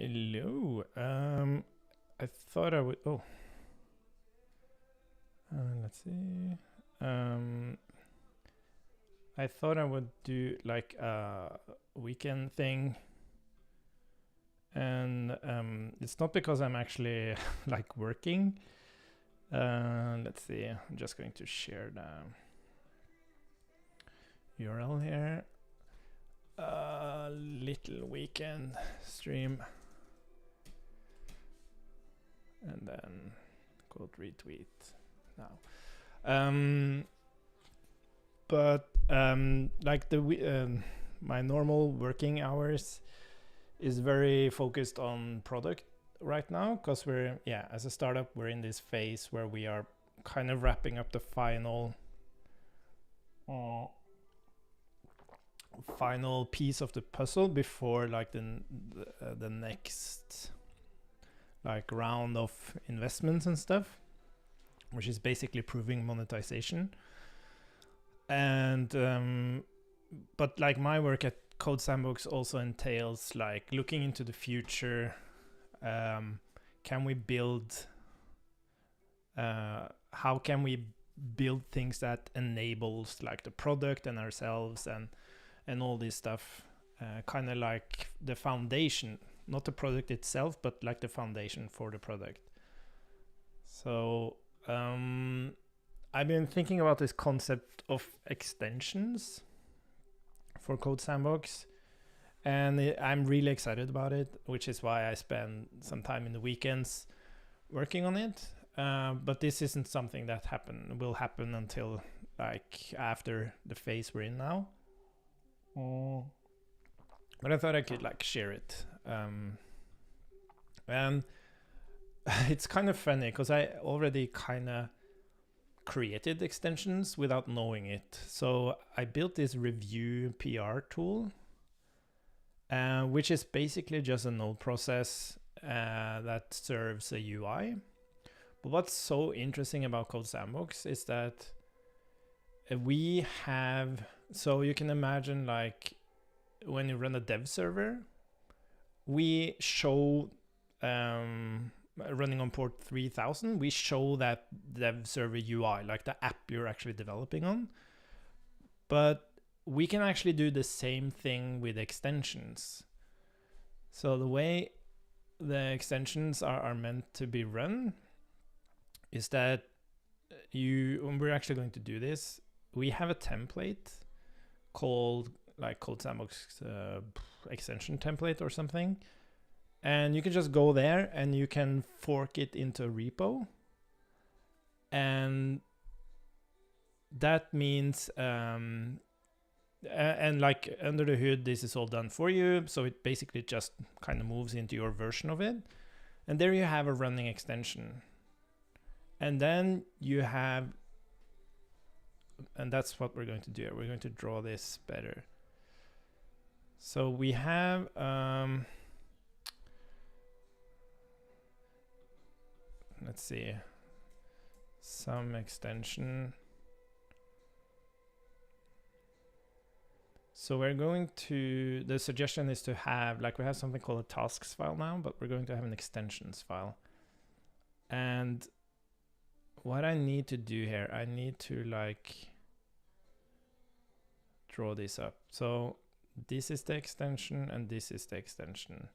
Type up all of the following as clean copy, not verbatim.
Hello. I thought I would. Oh, let's see. I thought I would do like a weekend thing, and it's not because I'm actually like working. Let's see. I'm just going to share the URL here. Little weekend stream. And then code retweet now. But like my normal working hours is very focused on product right now, because we're, as a startup, we're in this phase where we are kind of wrapping up the final piece of the puzzle before like the next like round of investments and stuff, which is basically proving monetization. And but like my work at CodeSandbox also entails like looking into the future. Can we build how can we build things that enables like the product and ourselves and all this stuff, kind of like the foundation, not the product itself, but like the foundation for the product. So I've been thinking about this concept of extensions for CodeSandbox, and I'm really excited about it, which is why I spend some time in the weekends working on it. But this isn't something that will happen until like after the phase we're in now. But I thought I could like share it. And it's kind of funny because I already kind of created extensions without knowing it. So I built this review PR tool, which is basically just a node process that serves a UI. But what's so interesting about CodeSandbox is that we have, so you can imagine like when you run a dev server, we show running on port 3000, we show that dev server UI, like the app you're actually developing on. But we can actually do the same thing with extensions. So the way the extensions are meant to be run is that when we're actually going to do this, we have a template called like CodeSandbox extension template or something. And you can just go there and you can fork it into a repo. And that means, and like under the hood, this is all done for you. So it basically just kind of moves into your version of it. And there you have a running extension. And then you have, and that's what we're going to do. We're going to draw this better. So we have, let's see, some extension. So we're going to, the suggestion is to have, like we have something called a tasks file now, but we're going to have an extensions file. And what I need to do here, I need to like draw this up. So this is the extension and this is the extension.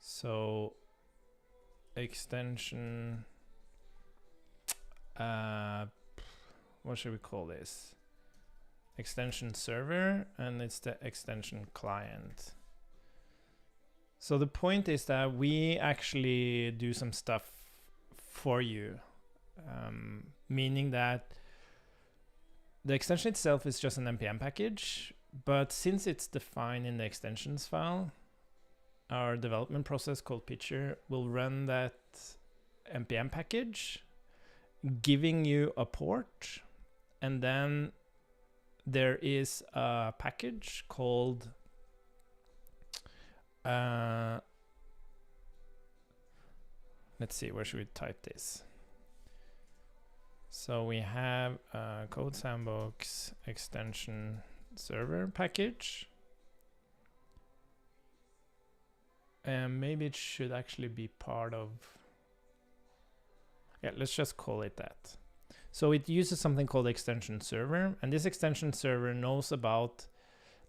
So extension, what should we call this? Extension server, and it's the extension client. So the point is that we actually do some stuff for you, meaning that the extension itself is just an npm package, but since it's defined in the extensions file, our development process called Pitcher will run that npm package, giving you a port, and then there is a package called let's see, where should we type this? So we have a CodeSandbox extension server package. And maybe it should actually be part of, yeah, let's just call it that. So it uses something called extension server, and this extension server knows about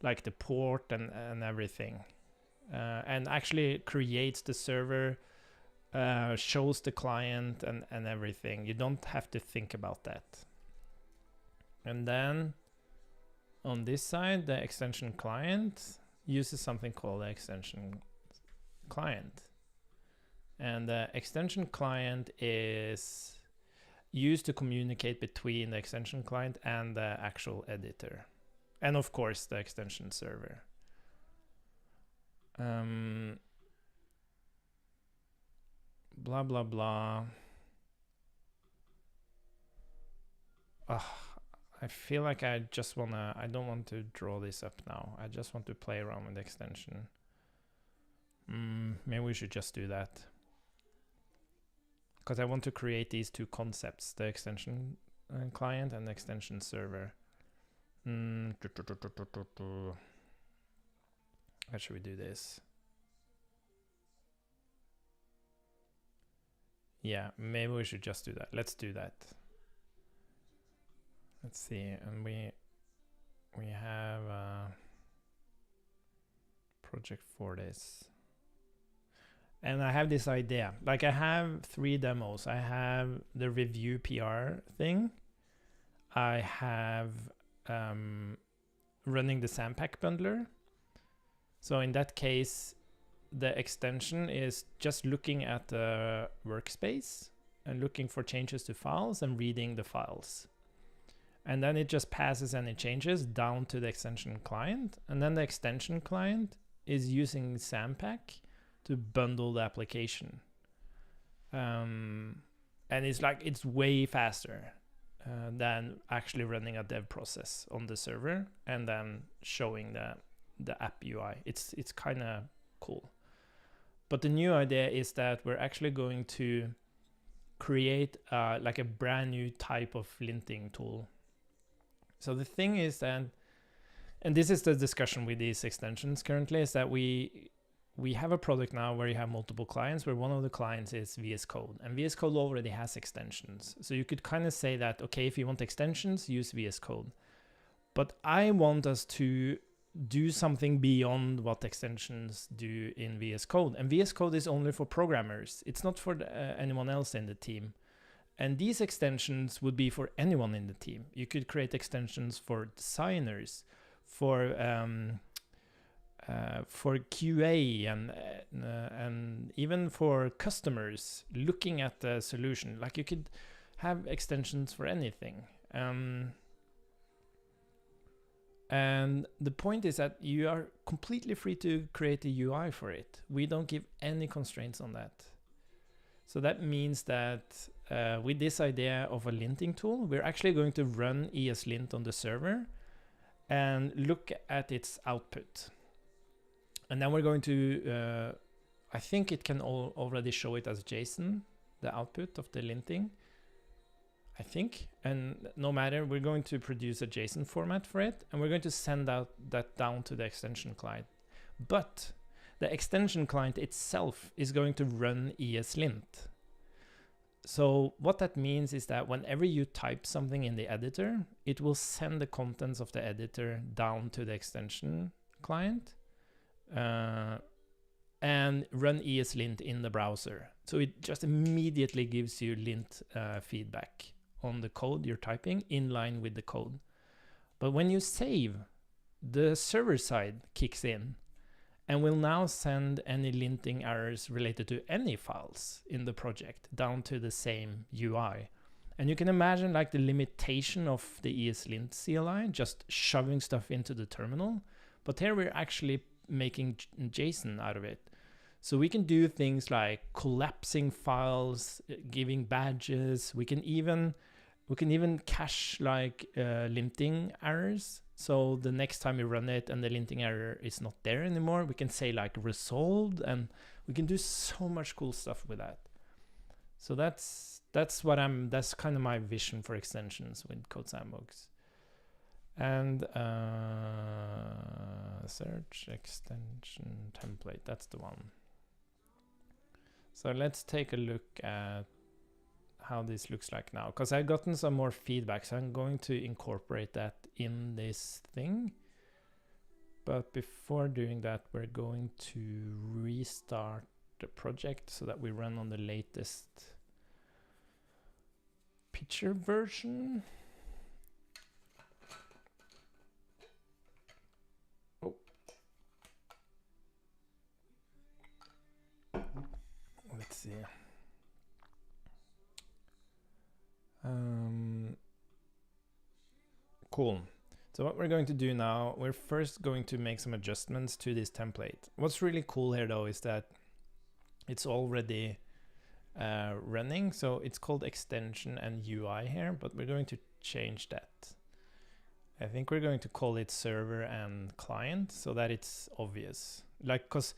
like the port and everything, and actually creates the server, shows the client and everything. You don't have to think about that. And then on this side, the extension client uses something called the extension client. And the extension client is used to communicate between the extension client and the actual editor. And of course, the extension server. Blah, blah, blah. I feel like I don't want to draw this up now. I just want to play around with the extension. Maybe we should just do that. Because I want to create these two concepts, the extension client and the extension server. How should we do this? Yeah, maybe we should just do that. Let's do that. Let's see, and we have a project for this. And I have this idea. Like I have 3 demos. I have the review PR thing. I have running the Sampack bundler. So in that case, the extension is just looking at the workspace and looking for changes to files and reading the files. And then it just passes any changes down to the extension client. And then the extension client is using Sampack to bundle the application. And it's way faster than actually running a dev process on the server and then showing the app UI. It's kind of cool. But the new idea is that we're actually going to create like a brand new type of linting tool. So the thing is that, and this is the discussion with these extensions currently, is that we have a product now where you have multiple clients, where one of the clients is VS Code, and VS Code already has extensions. So you could kind of say that, okay, if you want extensions, use VS Code. But I want us to do something beyond what extensions do in VS Code. And VS Code is only for programmers. It's not for anyone else in the team. And these extensions would be for anyone in the team. You could create extensions for designers, for QA, and even for customers looking at the solution. Like you could have extensions for anything. And the point is that you are completely free to create a UI for it. We don't give any constraints on that. So that means that with this idea of a linting tool, we're actually going to run ESLint on the server and look at its output. And then we're going to, I think it can already show it as JSON, the output of the linting, I think. And no matter, we're going to produce a JSON format for it, and we're going to send out that down to the extension client. But the extension client itself is going to run ESLint. So what that means is that whenever you type something in the editor, it will send the contents of the editor down to the extension client and run ESLint in the browser. So it just immediately gives you lint feedback on the code you're typing in line with the code. But when you save, the server side kicks in and will now send any linting errors related to any files in the project down to the same UI. And you can imagine like the limitation of the ESLint CLI, just shoving stuff into the terminal. But here we're actually making JSON out of it. So we can do things like collapsing files, giving badges. We can even cache like linting errors. So the next time we run it and the linting error is not there anymore, we can say like resolved, and we can do so much cool stuff with that. So that's that's kind of my vision for extensions with CodeSandbox. And search extension template, that's the one. So let's take a look at how this looks like now, because I've gotten some more feedback, so I'm going to incorporate that in this thing. But before doing that, we're going to restart the project so that we run on the latest picture version. Oh. Let's see. Cool. So what we're going to do now, we're first going to make some adjustments to this template. What's really cool here though is that it's already running. So it's called extension and UI here, but we're going to change that. I think we're going to call it server and client so that it's obvious. Like, because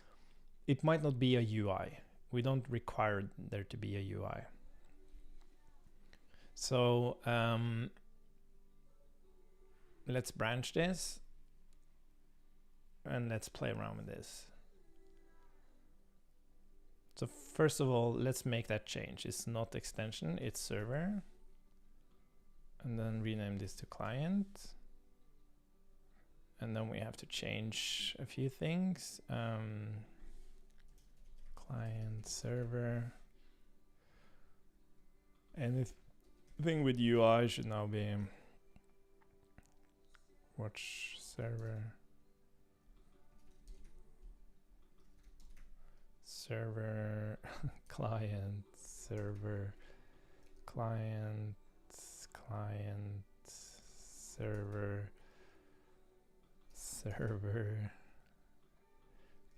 it might not be a UI. We don't require there to be a UI. So let's branch this and let's play around with this. So first of all, let's make that change. It's not extension, it's server. And then rename this to client. And then we have to change a few things. Client, server. Anything with UI should now be watch server. Server, client, server, client, client, server, server,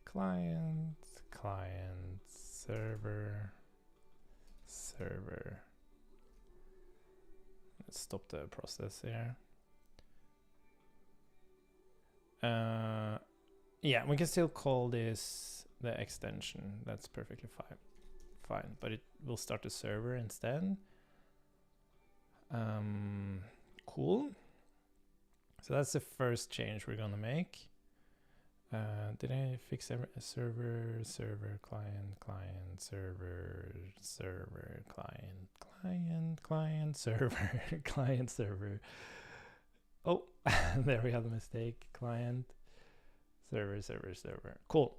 client, client, server, server. Let's stop the process here. Yeah, we can still call this the extension. That's perfectly fine, but it will start a server instead. Cool. So that's the first change we're gonna make. Did I fix server, server, client, client, server, server, client, client, client, server, client, server. Oh, there we have a mistake. Client, server, server, server. Cool.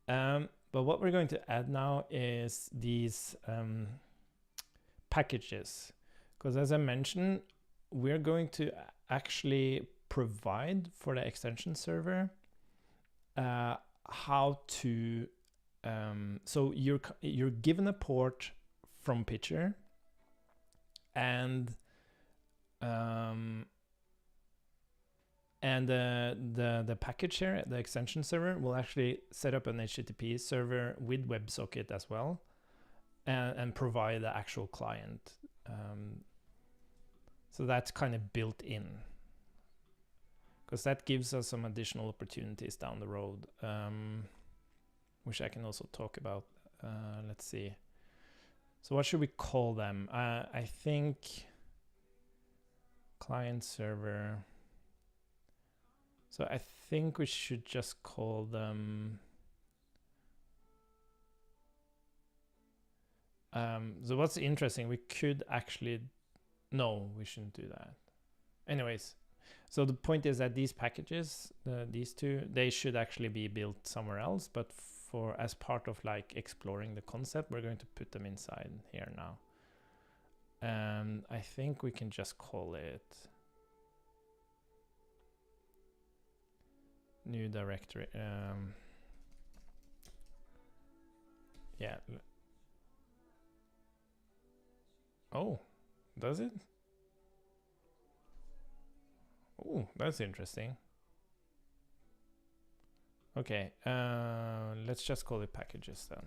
But what we're going to add now is these packages, because as I mentioned, we're going to actually provide for the extension server how to so you're given a port from Pitcher, and the package here, the extension server, will actually set up an HTTP server with WebSocket as well, and provide the actual client. So that's kind of built in, because that gives us some additional opportunities down the road, which I can also talk about. Let's see. So what should we call them? I think client server. So I think we should just call them. So what's interesting, we could actually, no, we shouldn't do that. Anyways, so the point is that these packages, these two, they should actually be built somewhere else, but for as part of like exploring the concept, we're going to put them inside here now. I think we can just call it new directory. Yeah. Oh, does it? Oh, that's interesting. Okay, let's just call it packages then.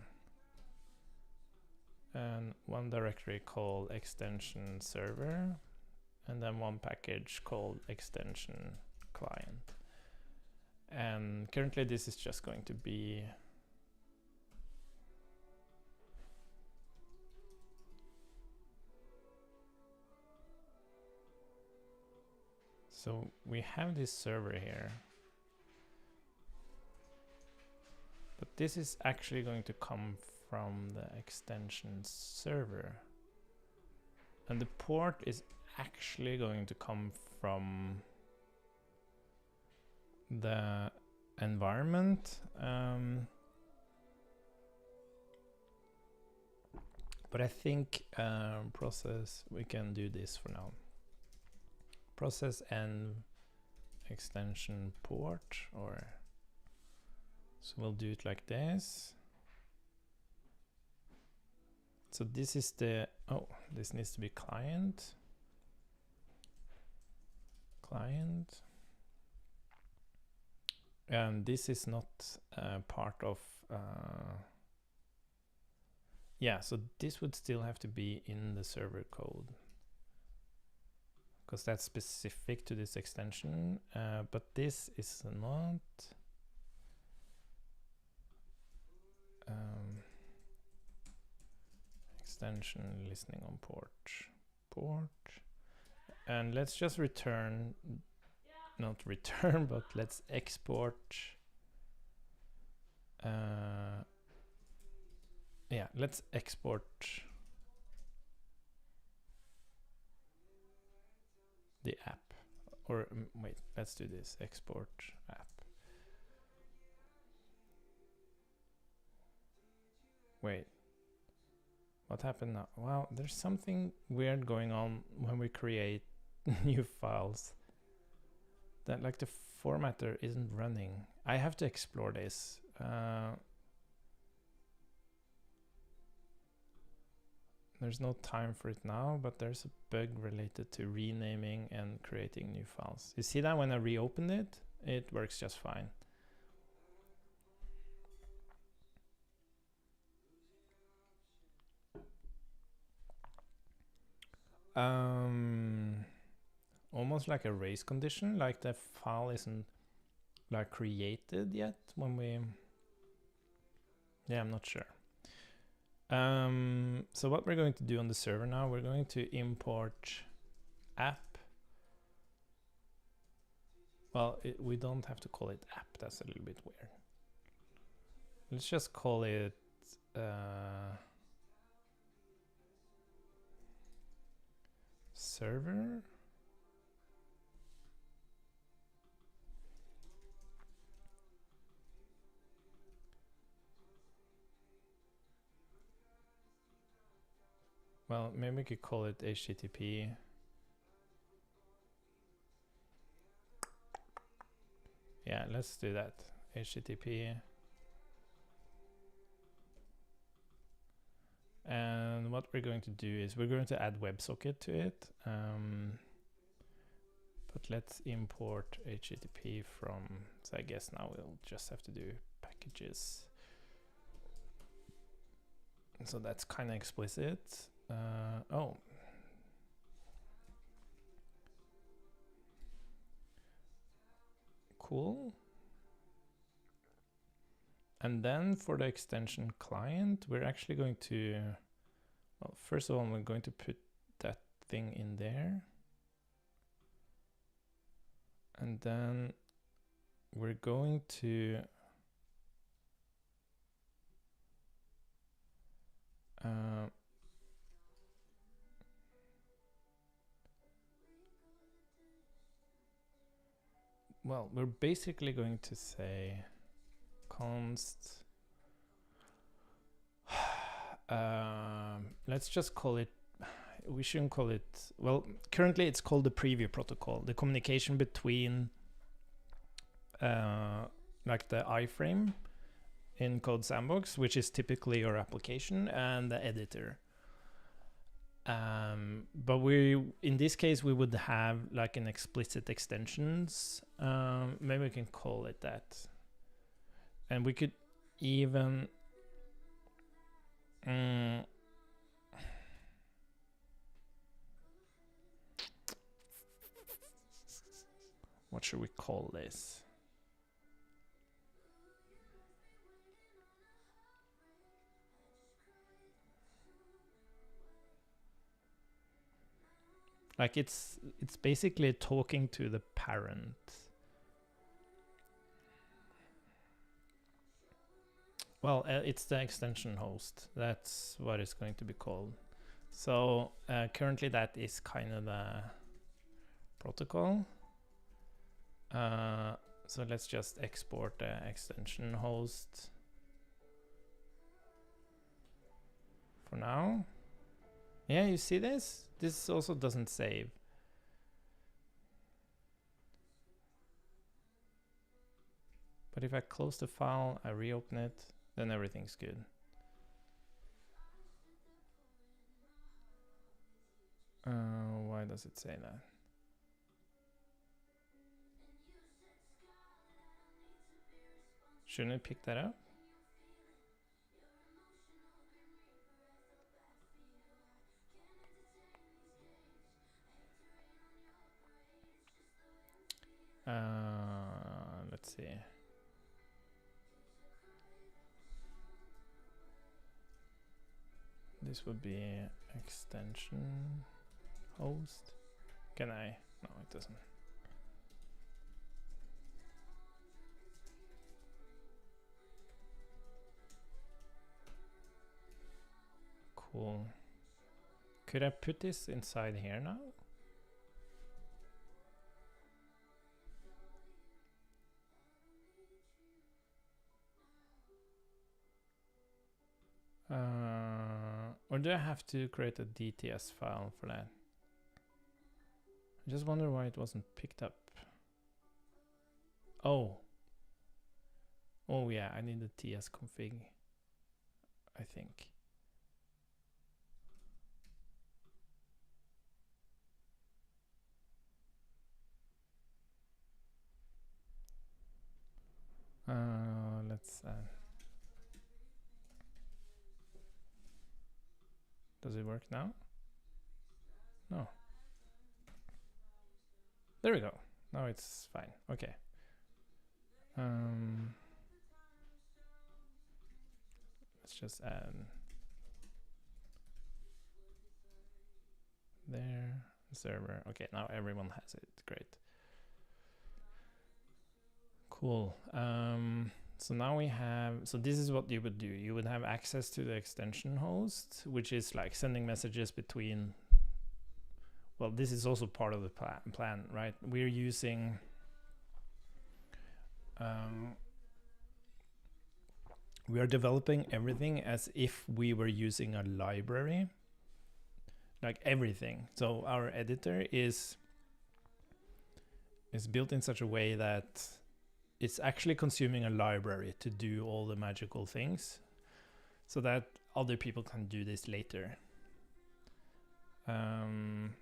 And one directory called extension server, and then one package called extension client. And currently this is just going to be So we have this server here, but this is actually going to come from the extension server, and the port is actually going to come from the environment. But I think process, we can do this for now. Process and extension port, or so we'll do it like this. So this is the, oh, this needs to be client. And this is not part of, yeah, so this would still have to be in the server code, because that's specific to this extension, but this is not. Extension listening on port, and let's just return, not return, but let's export. Yeah, let's export the app, or wait, let's do this, export app. Wait, what happened now? Wow, there's something weird going on when we create new files. That like the formatter isn't running. I have to explore this. There's no time for it now, but there's a bug related to renaming and creating new files. You see that when I reopened it, it works just fine. Almost like a race condition, like the file isn't like created yet when we, yeah, I'm not sure. So what we're going to do on the server now, we're going to import app. Well, we don't have to call it app, that's a little bit weird. Let's just call it server. Well, maybe we could call it HTTP. Yeah, let's do that. HTTP. And what we're going to do is we're going to add WebSocket to it. But let's import HTTP from, so I guess now we'll just have to do packages. So that's kind of explicit. Oh. Cool. And then for the extension client, we're actually going to, well, first of all, we're going to put that thing in there. And then we're going to well, we're basically going to say const let's just call it, we shouldn't call it, well, currently it's called the preview protocol, the communication between like the iframe in CodeSandbox, which is typically your application, and the editor. But in this case, we would have like an explicit extensions. Maybe we can call it that. And we could even what should we call this? Like it's basically talking to the parent. Well, it's the extension host. That's what it's going to be called. So currently that is kind of the protocol. So let's just export the extension host for now. Yeah, you see this? This also doesn't save. But if I close the file, I reopen it, then everything's good. Why does it say that? Shouldn't it pick that up? Let's see. This would be extension host. Can I? No, it doesn't. Cool. Could I put this inside here now? Or do I have to create a DTS file for that? I just wonder why it wasn't picked up. Oh. Oh yeah, I need the TS config, I think. Let's does it work now? No. There we go. Now it's fine. Okay. Let's just add there, server. Okay, now everyone has it. Great. Cool. So now we have, so this is what you would do. You would have access to the extension host, which is like sending messages between, well, this is also part of the plan, right? We're using, we are developing everything as if we were using a library, like everything. So our editor is built in such a way that it's actually consuming a library to do all the magical things so that other people can do this later. And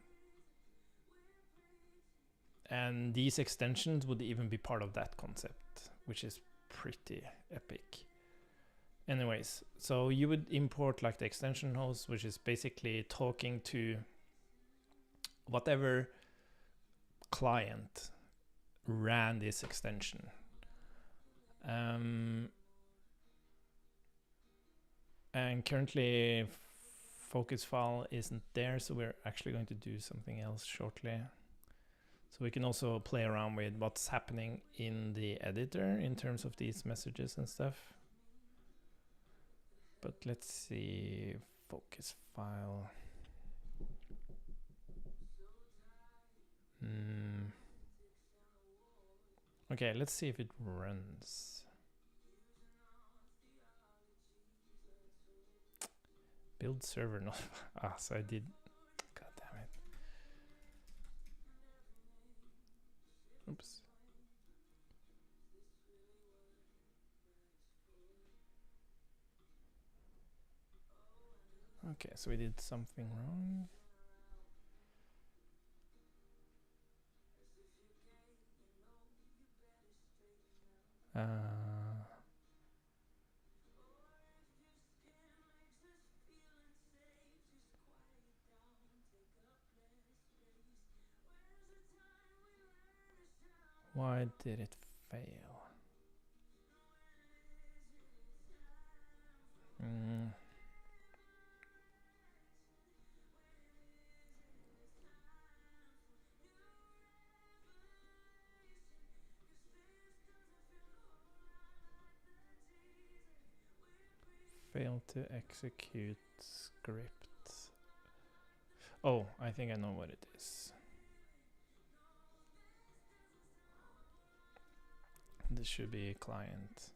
these extensions would even be part of that concept, which is pretty epic. Anyways, so you would import like the extension host, which is basically talking to whatever client ran this extension. And currently focus file isn't there, so we're actually going to do something else shortly. So we can also play around with what's happening in the editor in terms of these messages and stuff. But let's see, focus file. Okay, let's see if it runs. Build server, not so I did. God damn it. Oops. Okay, so we did something wrong. Why did it fail? failed to execute script. Oh, I think I know what it is. This should be a client.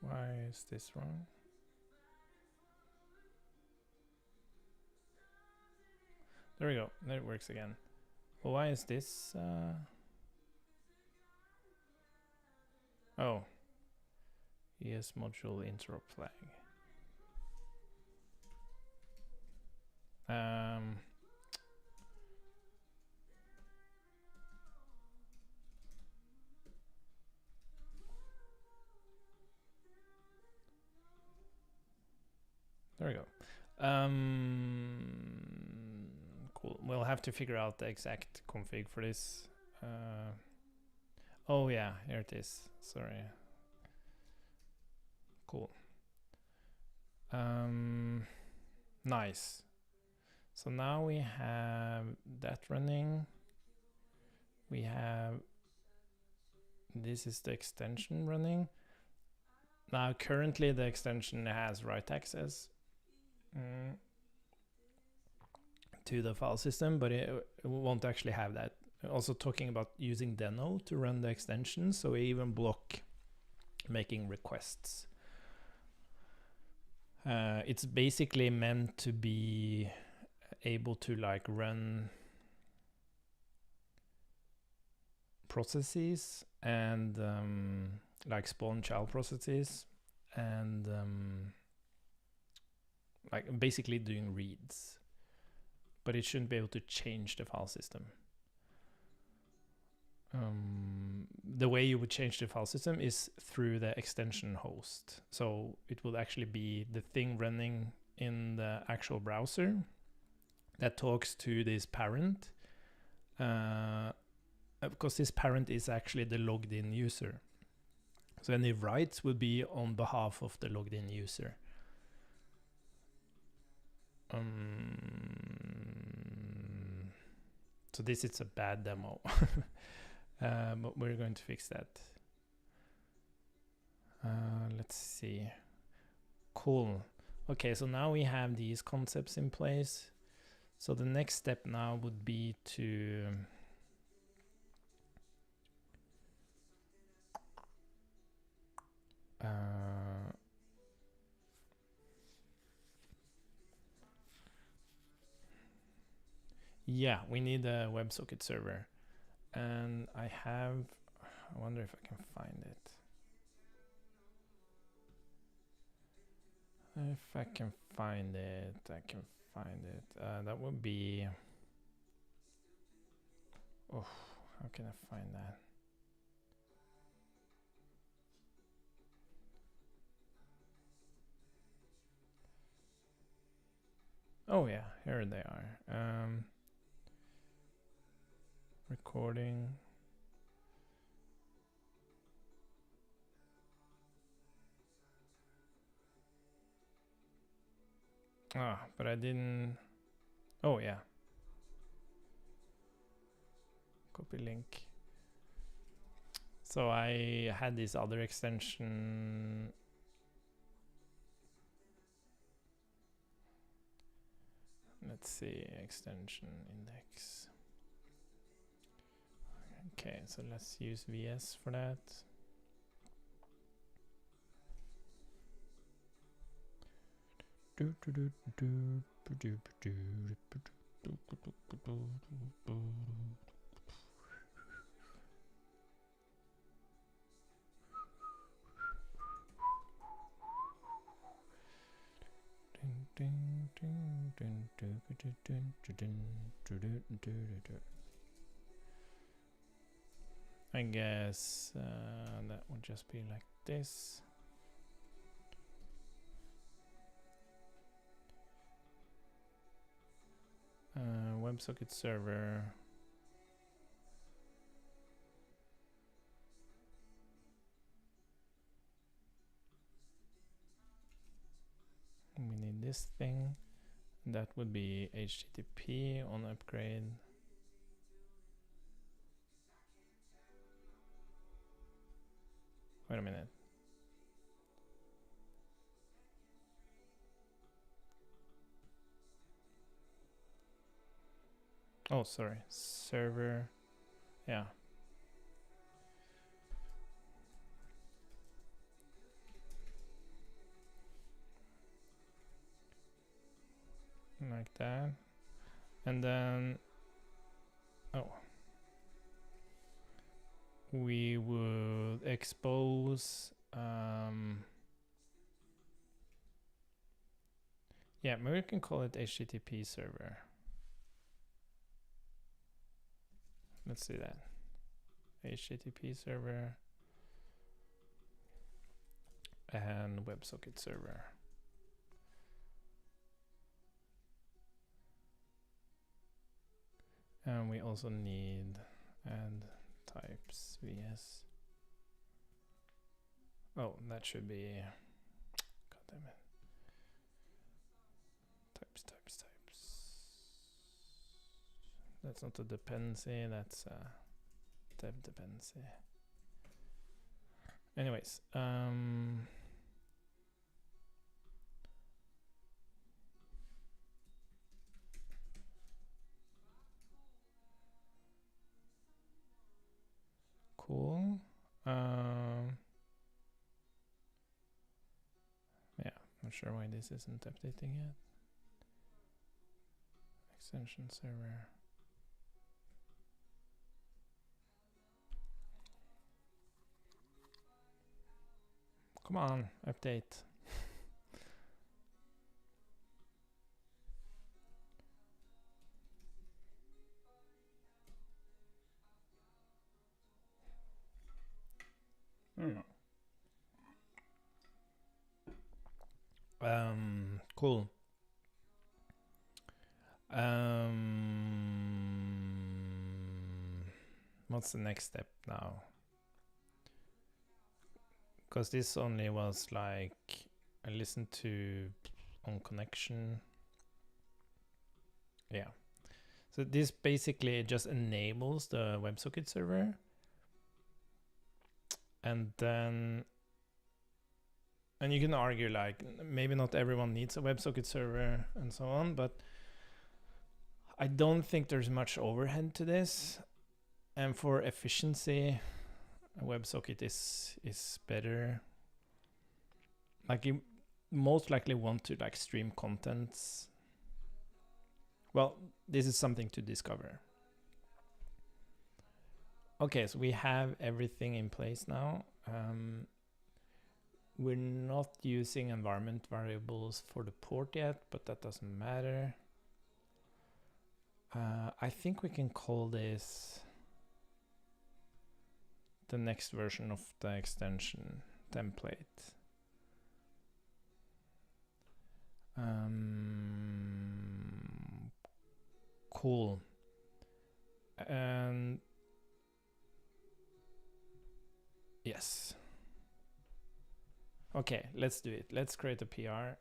Why is this wrong? There we go. There it works again. Well, why is this? Oh. ES module interrupt flag. There we go. Cool. We'll have to figure out the exact config for this. Oh yeah, here it is. Sorry. Cool. Nice. So now we have that running. We have, this is the extension running. Now currently the extension has write access to the file system, but it won't actually have that. Also talking about using Deno to run the extension, so we even block making requests. It's basically meant to be able to like run processes and like spawn child processes and like basically doing reads, but it shouldn't be able to change the file system. The way you would change the file system is through the extension host. So it will actually be the thing running in the actual browser that talks to this parent, because this parent is actually the logged in user. So any writes will be on behalf of the logged in user. So this is a bad demo. But we're going to fix that. Let's see. Cool. Okay, so now we have these concepts in place. So the next step now would be to yeah, we need a WebSocket server. And I wonder if I can find it. If I can find it, I can find it. That would be, oh, how can I find that? Oh yeah, here they are. Recording. Ah, but I didn't. Oh yeah. Copy link. So I had this other extension. Let's see, extension index. Okay, so let's use VS for that. I guess that would just be like this. WebSocket server. We need this thing. That would be HTTP on upgrade. Wait a minute. Oh, sorry. Server. Yeah. Like that. And then, oh, we would expose, yeah, maybe we can call it HTTP server. Let's see that. HTTP server and WebSocket server. And we also need add types vs. Oh, that should be, god damn it. Types. That's not a dependency, that's a dev dependency. Anyways, cool. Yeah, not sure why this isn't updating yet. Extension server. Come on, update. Cool. What's the next step now? Because this only was like, I listened to on connection. Yeah. So this basically just enables the WebSocket server. And then, and you can argue like, maybe not everyone needs a WebSocket server and so on, but I don't think there's much overhead to this. And for efficiency, a WebSocket is better. Like you most likely want to like stream contents. Well, this is something to discover. Okay, so we have everything in place now. We're not using environment variables for the port yet, but that doesn't matter. I think we can call this the next version of the extension template. Cool. And yes. Okay, let's do it. Let's create a PR.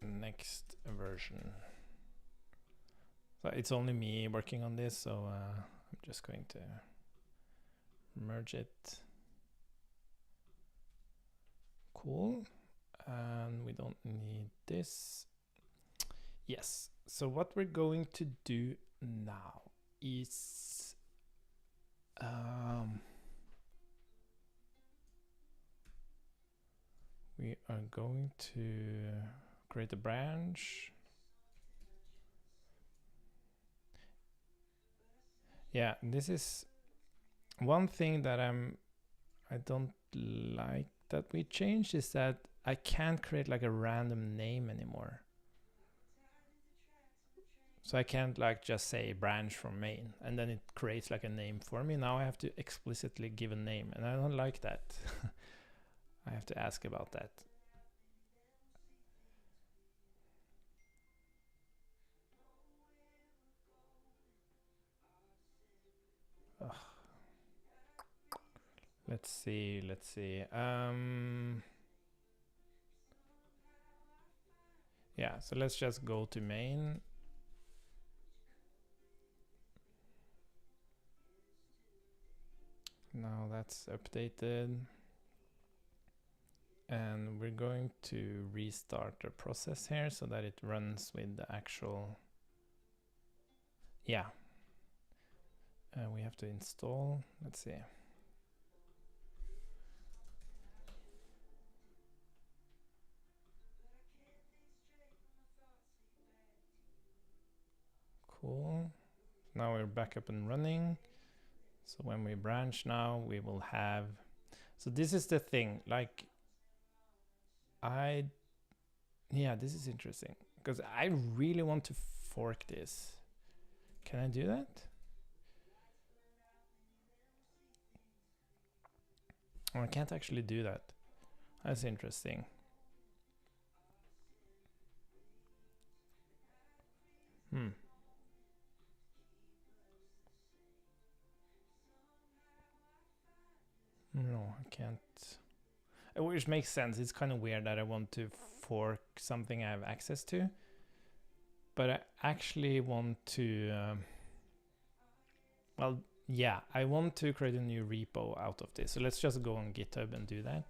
Next version. So it's only me working on this, so I'm just going to merge it. Cool. And we don't need this. Yes. So what we're going to do now is we are going to create a branch. Yeah, this is one thing that I don't like that we changed is that I can't create like a random name anymore. So I can't like just say branch from main and then it creates like a name for me. Now I have to explicitly give a name and I don't like that. I have to ask about that. Ugh. Let's see. Yeah, so let's just go to main. Now that's updated. And we're going to restart the process here so that it runs with the actual, yeah. We have to install, let's see. Cool. Now we're back up and running. So when we branch now, we will have, so this is the thing, like yeah, this is interesting because I really want to fork this. Can I do that? Oh, I can't actually do that. That's interesting. No, I can't. Which makes sense. It's kind of weird that I want to fork something I have access to. But I actually want to, well, yeah, I want to create a new repo out of this. So let's just go on GitHub and do that.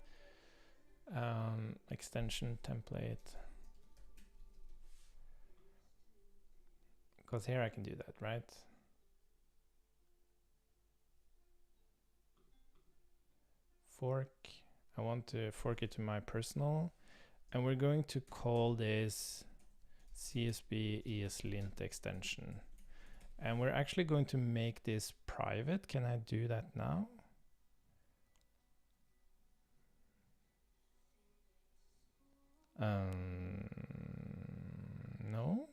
Extension template. Because here I can do that, right? Fork. I want to fork it to my personal. And we're going to call this CSB ESLint extension. And we're actually going to make this private. Can I do that now? No.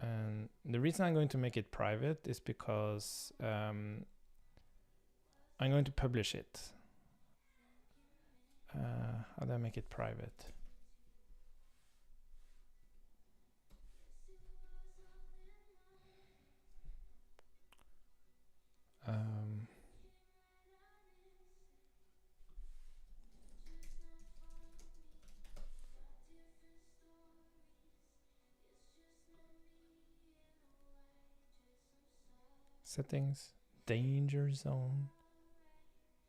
And the reason I'm going to make it private is because I'm going to publish it. How do I make it private? Settings, danger zone.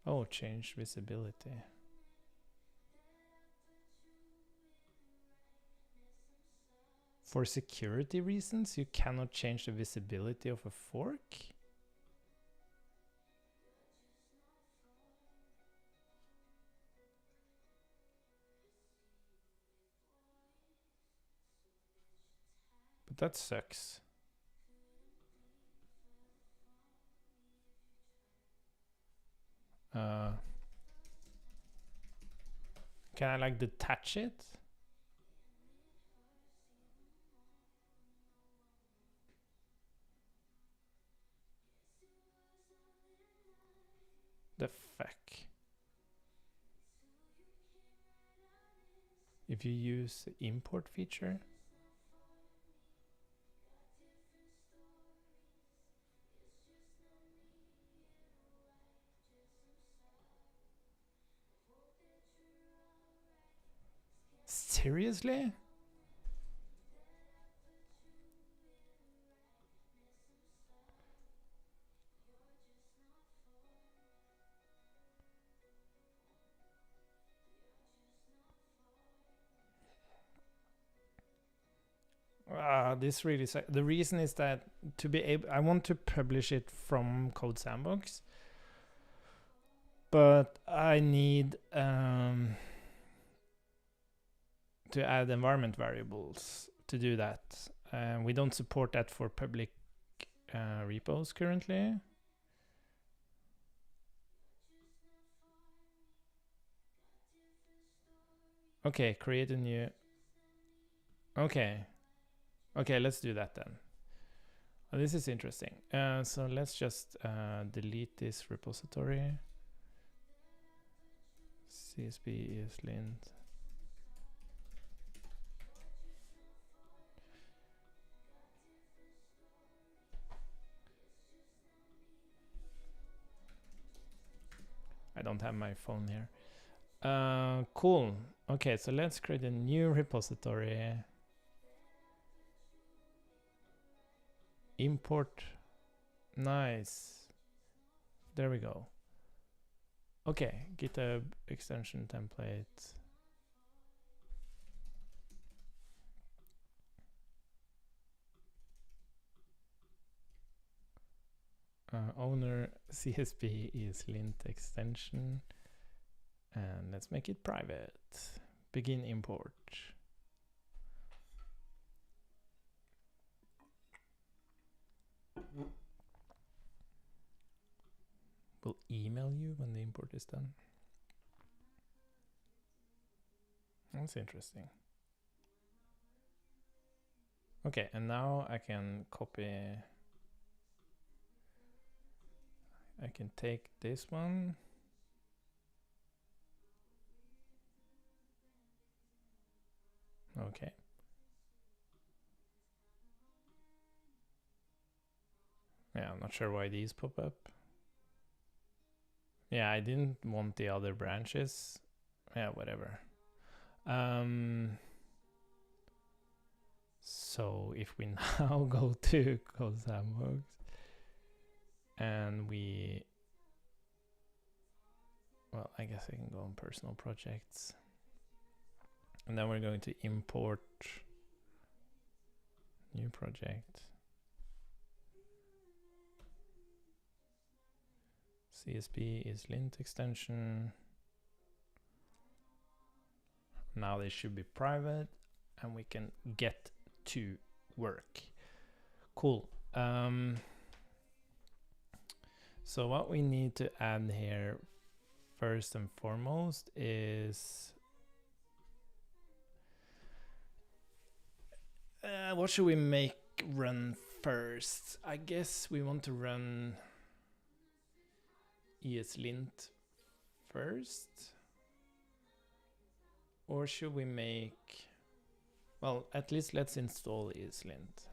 Oh, change visibility. For security reasons, you cannot change the visibility of a fork? But that sucks. Can I like detach it? The fuck? If you use the import feature? Seriously? This really the reason is that to be able, I want to publish it from CodeSandbox, but I need to add environment variables to do that. We don't support that for public repos currently. Okay, create a new. Okay, let's do that then. This is interesting. So let's just delete this repository. CSB ESLint. I don't have my phone here. Cool. Okay, so let's create a new repository. Import Nice. There we go. Okay, GitHub extension template. Owner CSP is lint extension. And let's make it private. Begin import. We'll email you when the import is done. That's interesting. Okay, and now I can copy. I can take this one. Okay. Yeah, I'm not sure why these pop up. Yeah, I didn't want the other branches. Yeah, whatever. So if we now go to CodeSandbox and we, well, I guess I can go on personal projects. And then we're going to import new project. CSP is lint extension. Now they should be private and we can get to work. Cool. So what we need to add here first and foremost is what should we make run first? I guess we want to run ESLint first. Or should we make, well, at least let's install ESLint.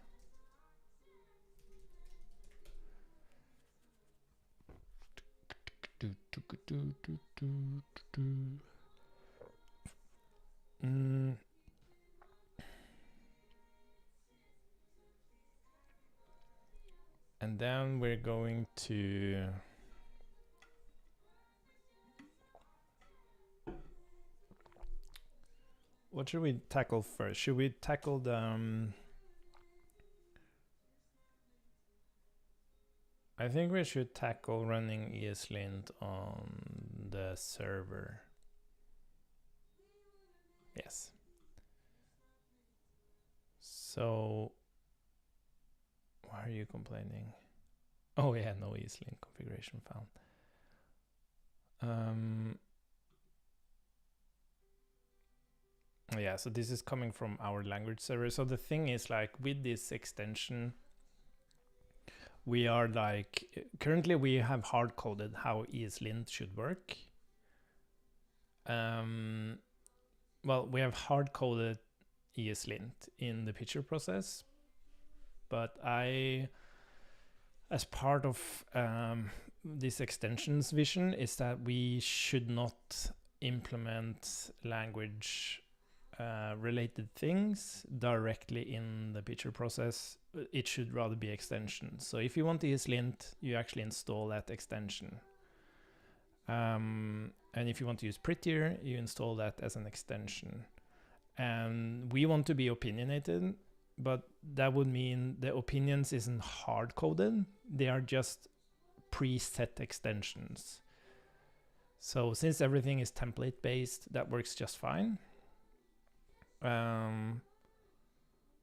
And then we're going to what should we tackle first? Should we tackle the I think we should tackle running ESLint on the server. Yes. So why are you complaining? Oh yeah, no ESLint configuration found. Yeah, so this is coming from our language server. So the thing is, like, with this extension, we are like, currently we have hard coded how ESLint should work. Well, we have hard coded ESLint in the picture process, but as part of this extension's vision is that we should not implement language related things directly in the picture process. It should rather be extensions. So if you want ESLint, you actually install that extension. And if you want to use Prettier, you install that as an extension. And we want to be opinionated, but that would mean the opinions isn't hard coded. They are just preset extensions. So since everything is template based, that works just fine.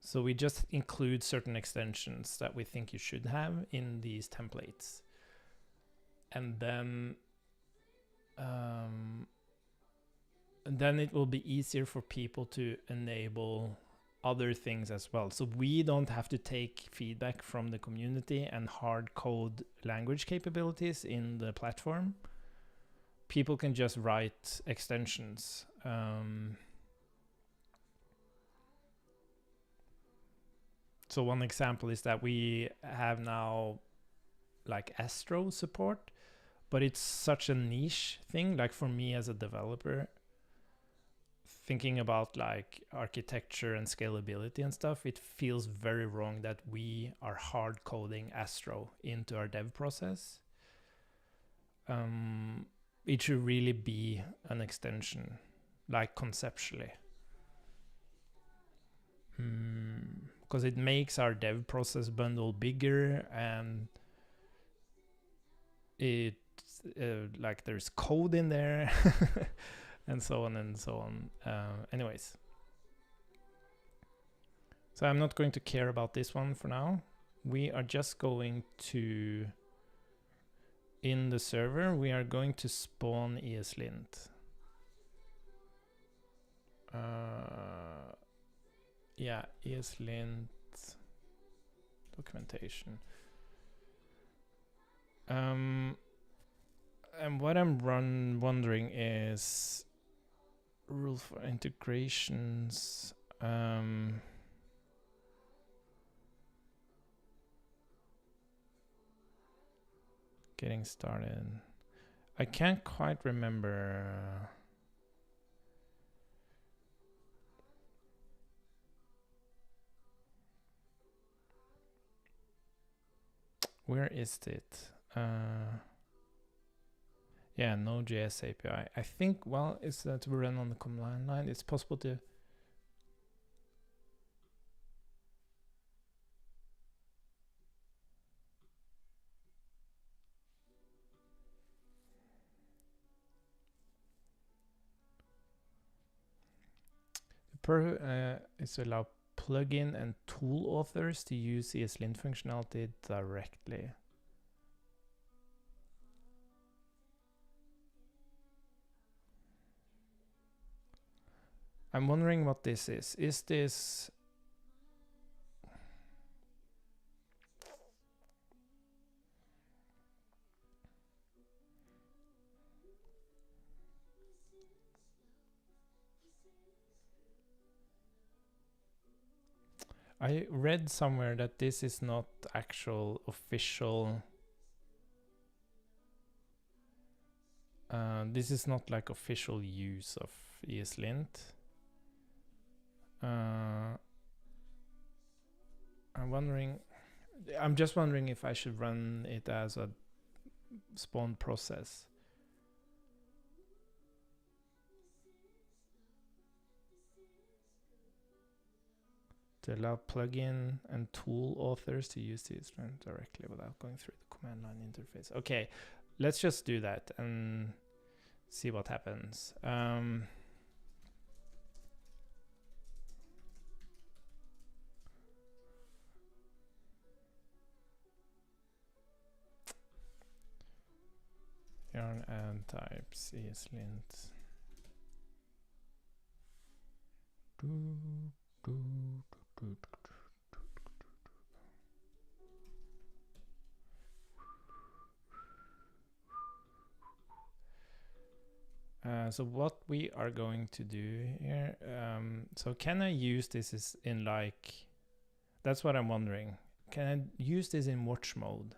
So we just include certain extensions that we think you should have in these templates. And then it will be easier for people to enable other things as well. So we don't have to take feedback from the community and hard code language capabilities in the platform. People can just write extensions. So one example is that we have now like Astro support, but it's such a niche thing. Like for me as a developer, thinking about like architecture and scalability and stuff, it feels very wrong that we are hard coding Astro into our dev process. It should really be an extension, like conceptually. Because it makes our dev process bundle bigger, and it like there's code in there and so on and so on. Anyways, so I'm not going to care about this one for now. We are just going to, in the server, we are going to spawn ESLint. Yeah, ESLint documentation. And what I'm wondering is rule for integrations. Getting started. I can't quite remember. Where is it? Yeah, Node.js API. I think, well, it's that we run on the command line. It's possible to is to allow plugin and tool authors to use ESLint functionality directly. I'm wondering what this is. Is this... I read somewhere that this is not actual official... this is not like official use of ESLint. I'm just wondering if I should run it as a spawn process. To allow plugin and tool authors to use the ESLint directly without going through the command line interface. Okay, let's just do that and see what happens. Yarn add types ESLint. So what we are going to do here, so can I use this in like, that's what I'm wondering. Can I use this in watch mode?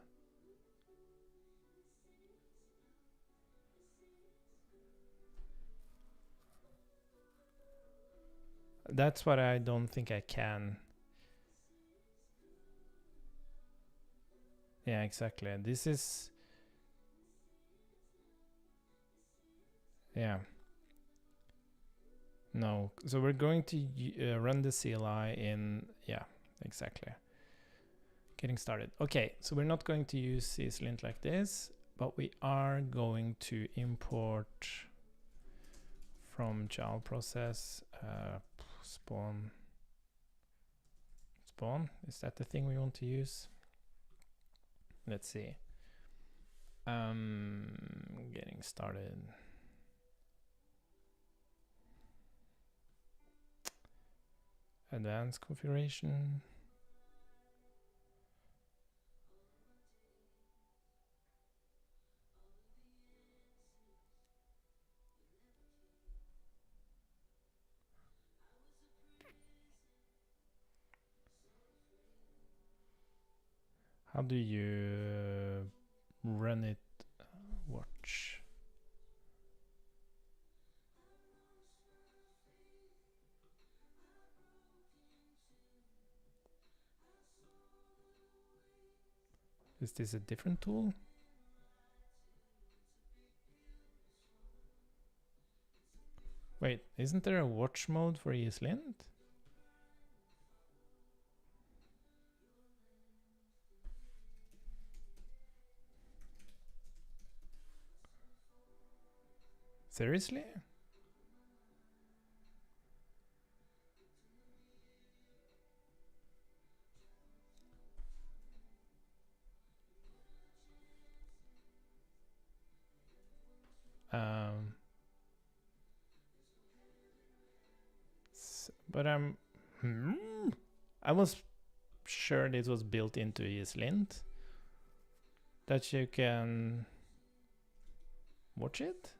That's what I don't think I can. Yeah, exactly. This is... Yeah. No. So we're going to run the CLI in... Yeah, exactly. Getting started. Okay, so we're not going to use ESLint like this, but we are going to import from child process spawn. Is that the thing we want to use? Let's see. Getting started. Advanced configuration. How do you run it? Watch. Is this a different tool? Wait, isn't there a watch mode for ESLint? Seriously? But I was sure this was built into ESLint, that you can watch it.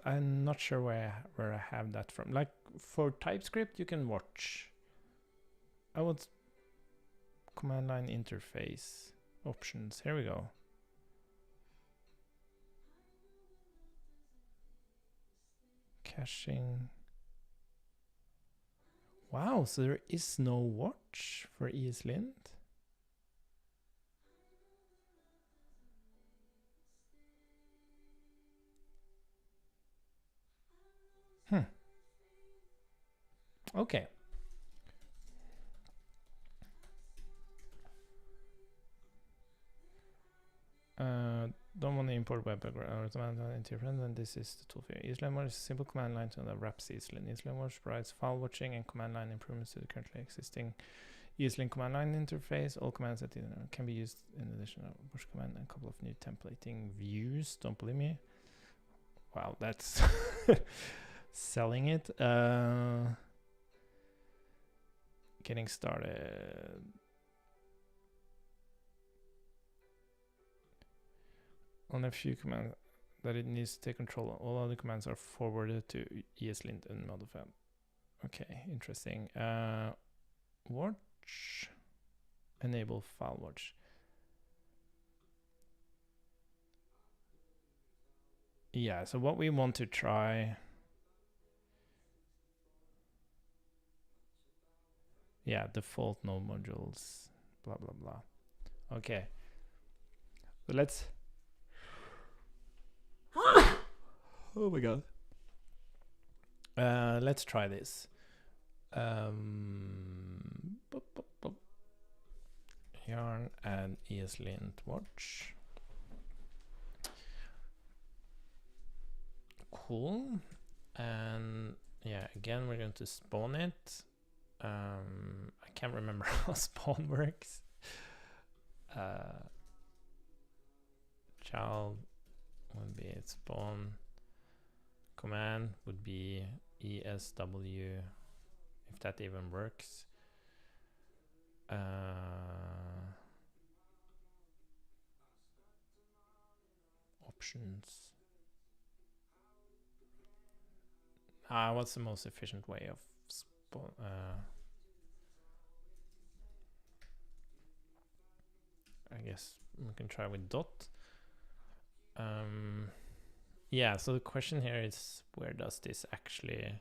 I'm not sure where I have that from. Like for TypeScript, you can watch. I would command line interface options. Here we go. Caching. Wow, so there is no watch for ESLint. Okay. Don't want to import web background into your friend, and this is the tool for you. ESLint watch is a simple command line to wraps ESLint. ESLint watch provides file watching and command line improvements to the currently existing ESLint command line interface. All commands that can be used in addition to watch command and a couple of new templating views. Don't believe me? Wow, that's selling it. Getting started. On a few commands that it needs to take control of. All other commands are forwarded to ESLint and modified. Okay, interesting. Watch. Enable file watch. Yeah, so what we want to try. Yeah, default node modules, blah, blah, blah. Okay. So let's. Oh my god. Let's try this. Yarn and ESLint watch. Cool. And yeah, again, we're going to spawn it. I can't remember how spawn works. Child would be spawn. Command would be ESW, if that even works. Options. What's the most efficient way of spawn? I guess we can try with dot. Yeah, so the question here is, where does this actually...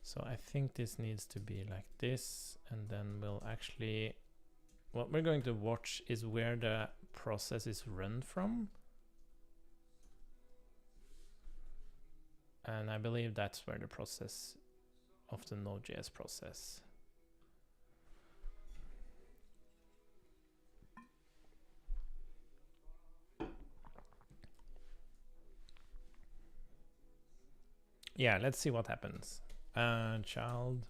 So I think this needs to be like this, and then we'll actually... What we're going to watch is where the process is run from. And I believe that's where the process of the Node.js process. Yeah, let's see what happens. Child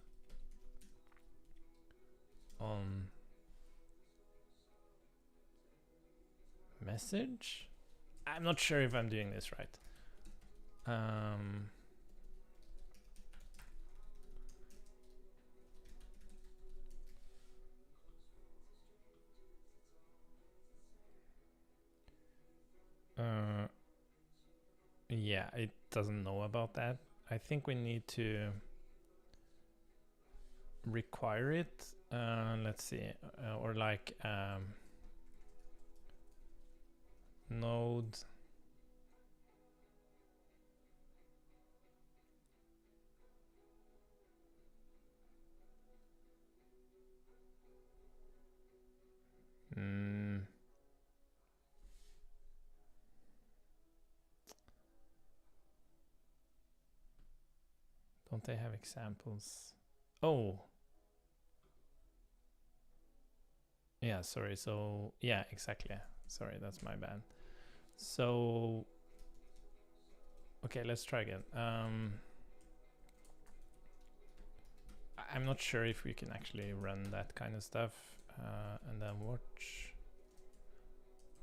on message. I'm not sure if I'm doing this right. Yeah, it doesn't know about that. I think we need to require it. Let's see, or like node don't they have examples? Oh, yeah, sorry. So yeah, exactly. Sorry, that's my bad. So okay, let's try again. I'm not sure if we can actually run that kind of stuff. And then watch.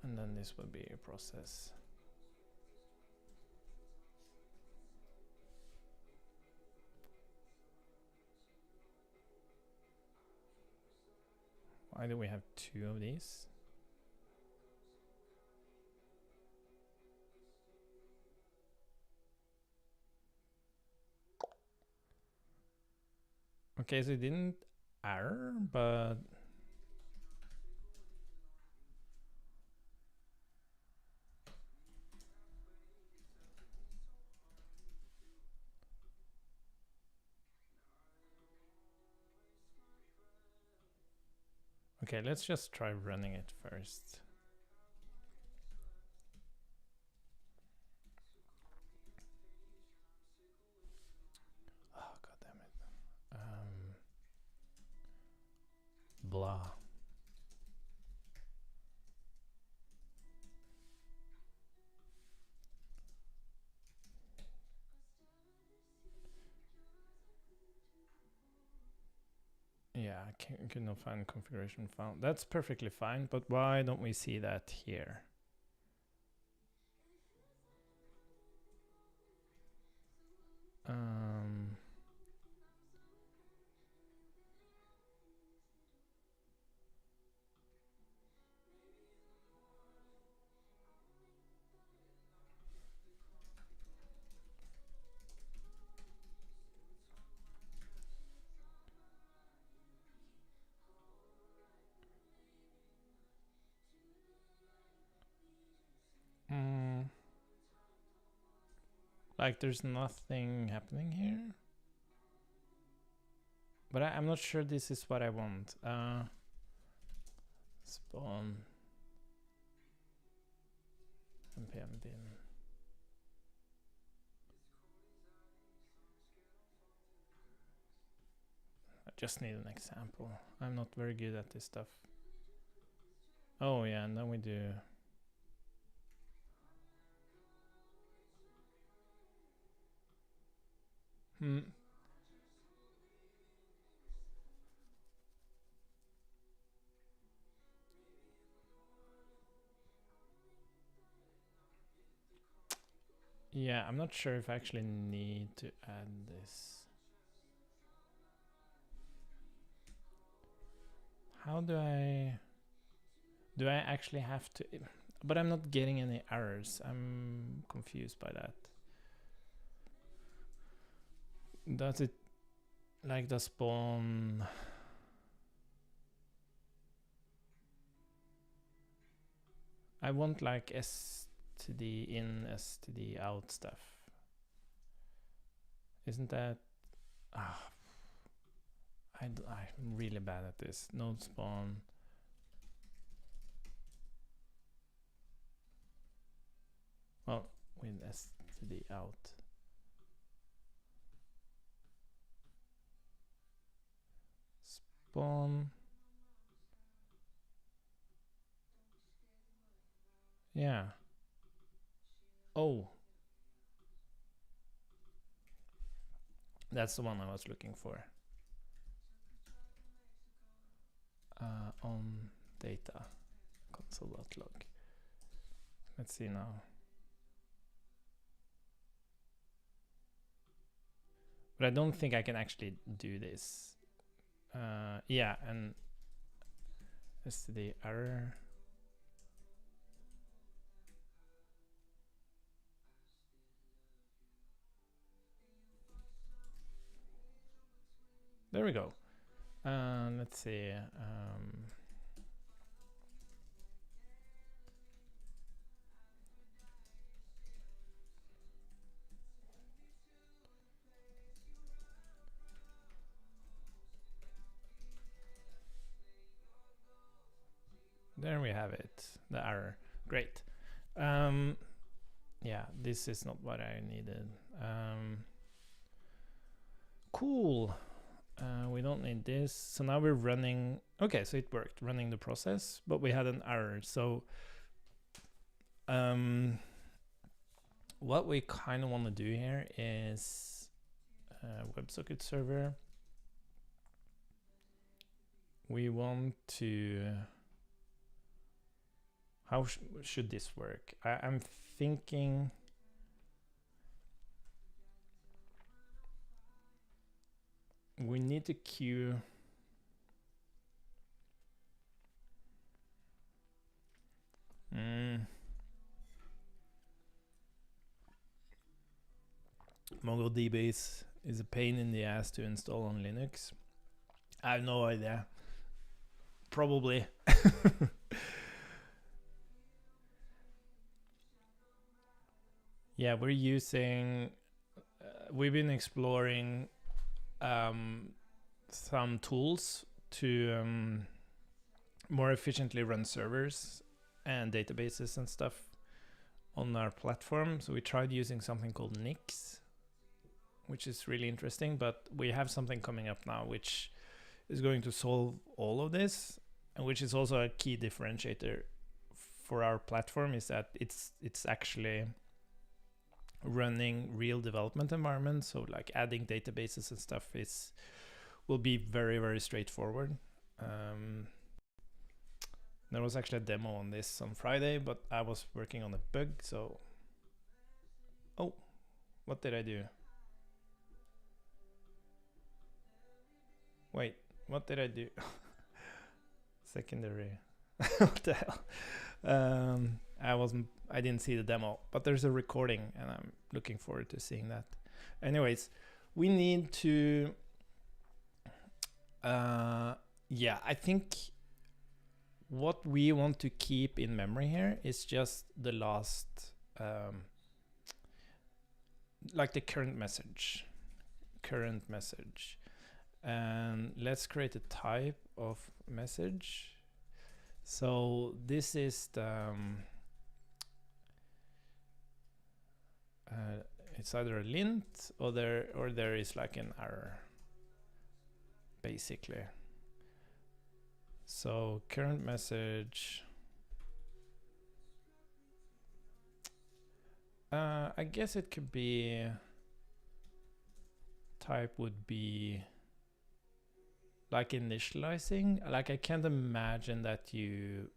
And then this will be a process. Why do we have two of these? Okay, so it didn't error, but okay, let's just try running it first. Oh, god damn it. Blah. Yeah, I could not find configuration found. That's perfectly fine, but why don't we see that here? Like there's nothing happening here. But I'm not sure this is what I want. Spawn npm bin. I just need an example. I'm not very good at this stuff. Oh yeah, and then we do. Yeah, I'm not sure if I actually need to add this. How do I actually have to? But I'm not getting any errors. I'm confused by that. Does it like the spawn? I want like std in, std out stuff. Isn't that? I'm really bad at this. Node spawn. Well, with std out. Spawn. Yeah. Oh. That's the one I was looking for. On data console.log. Let's see now. But I don't think I can actually do this. Yeah, and std error. There we go. Let's see. There we have it, the error. Great. Yeah, this is not what I needed. Cool. We don't need this. So now we're running. Okay, so it worked, running the process, but we had an error. So what we kind of want to do here is WebSocket server. We want to, how should this work? I'm thinking we need to queue MongoDB is a pain in the ass to install on Linux. I have no idea. Probably. Yeah, we're using, we've been exploring some tools to more efficiently run servers and databases and stuff on our platform. So we tried using something called Nix, which is really interesting, but we have something coming up now which is going to solve all of this, and which is also a key differentiator for our platform, is that it's actually running real development environments. So like adding databases and stuff will be very, very straightforward. There was actually a demo on this on Friday, but I was working on a bug, so... Oh, what did I do? Wait, what did I do? Secondary. What the hell? I didn't see the demo, but there's a recording and I'm looking forward to seeing that. Anyways, we need to, yeah, I think what we want to keep in memory here is just the last, like the current message. And let's create a type of message. So this is the, it's either a lint or there is like an error, basically. So current message, I guess it could be, type would be like initializing. Like I can't imagine that you,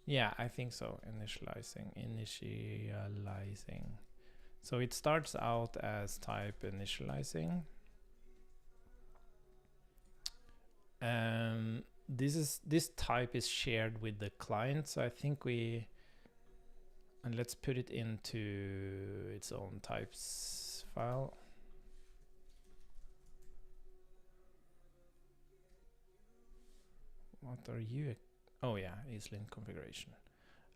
yeah, I think so. Initializing. So it starts out as type initializing. And this type is shared with the client. So I think and let's put it into its own types file. What are you? Oh yeah, EaseLint configuration.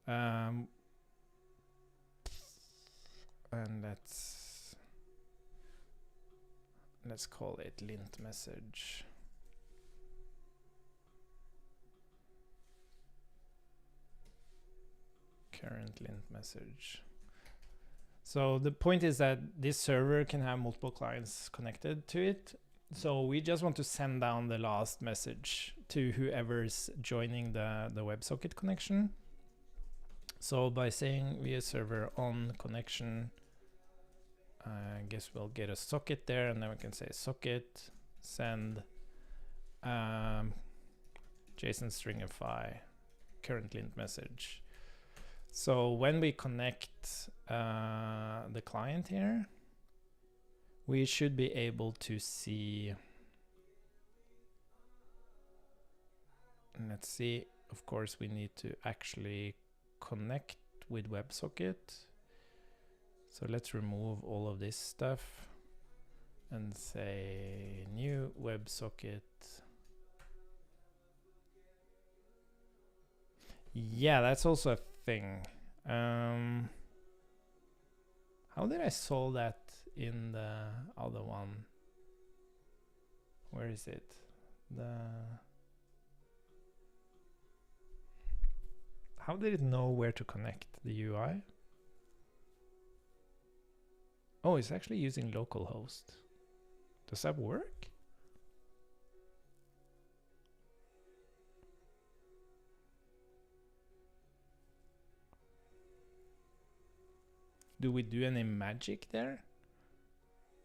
And let's call it lint message. Current lint message. So the point is that this server can have multiple clients connected to it. So we just want to send down the last message to whoever's joining the WebSocket connection. So by saying via server on connection, I guess we'll get a socket there, and then we can say socket send JSON stringify current lint message. So when we connect the client here, we should be able to see, let's see, of course we need to actually connect with WebSocket. So let's remove all of this stuff. and say new WebSocket. Yeah, that's also a thing. How did I solve that in the other one? Where is it? How did it know where to connect the UI? Oh, it's actually using localhost. Does that work? Do we do any magic there?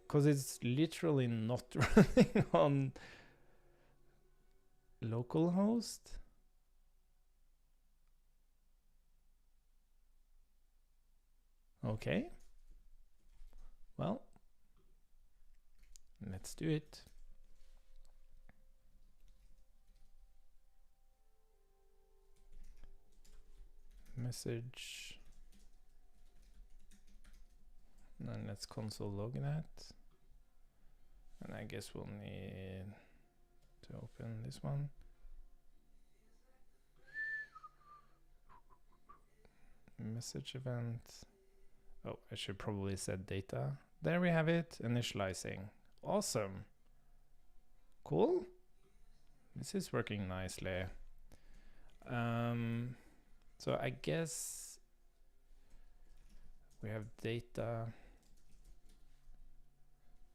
Because it's literally not running on localhost. Okay. Well, let's do it. Message. And then let's console log that. And I guess we'll need to open this one. Message event. Oh, I should probably set data. There we have it, initializing. Awesome. Cool. This is working nicely. So I guess we have data,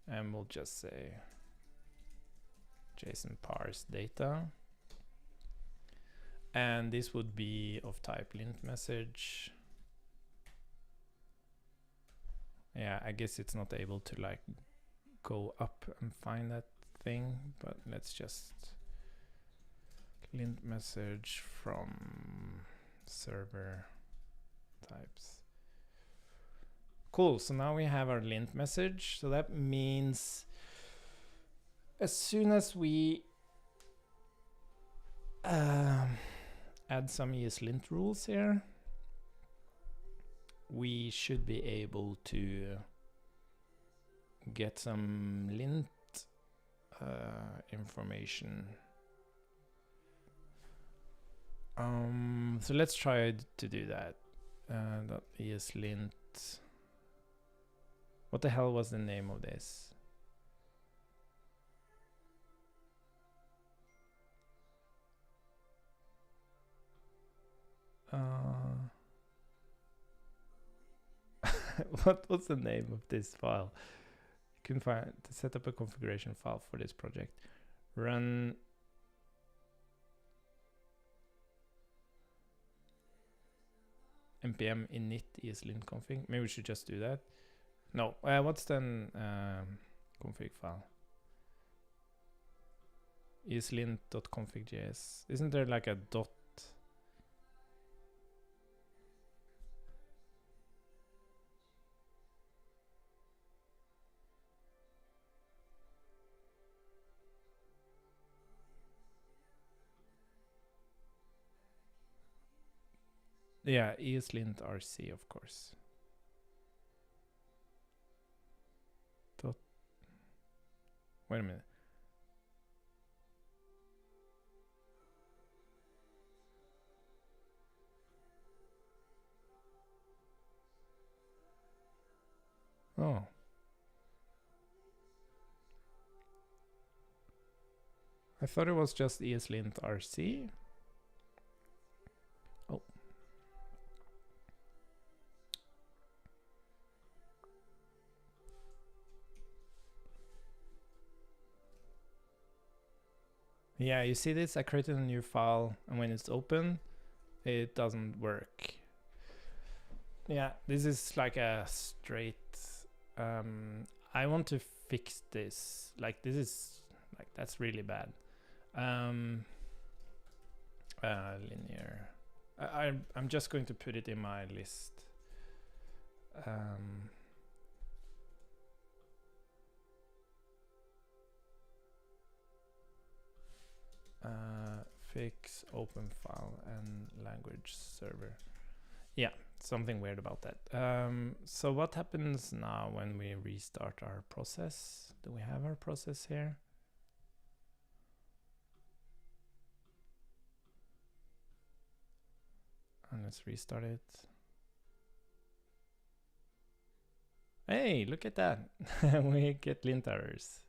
and we'll just say JSON parse data. And this would be of type lint message. Yeah, I guess it's not able to like go up and find that thing, but let's just lint message from server types. Cool, so now we have our lint message. So that means as soon as we add some ESLint rules here, we should be able to get some lint information. So let's try to do that. .ESLint. What the hell was the name of this? What was the name of this file? You can find to set up a configuration file for this project. Run npm init ESLint config. Maybe we should just do that. No, what's then config file? ESLint.config.js. Isn't there like a dot? Yeah, ESLint RC, of course. Dot. Wait a minute. Oh. I thought it was just ESLint RC. Oh. Yeah, you see this? I created a new file, and when it's open, it doesn't work. Yeah, this is like a straight... I want to fix this. Like, this is... like, that's really bad. Linear. I'm just going to put it in my list. Fix open file and language server. Yeah, something weird about that. So what happens now when we restart our process? Do we have our process here? And let's restart it. Hey, look at that. We get lint errors.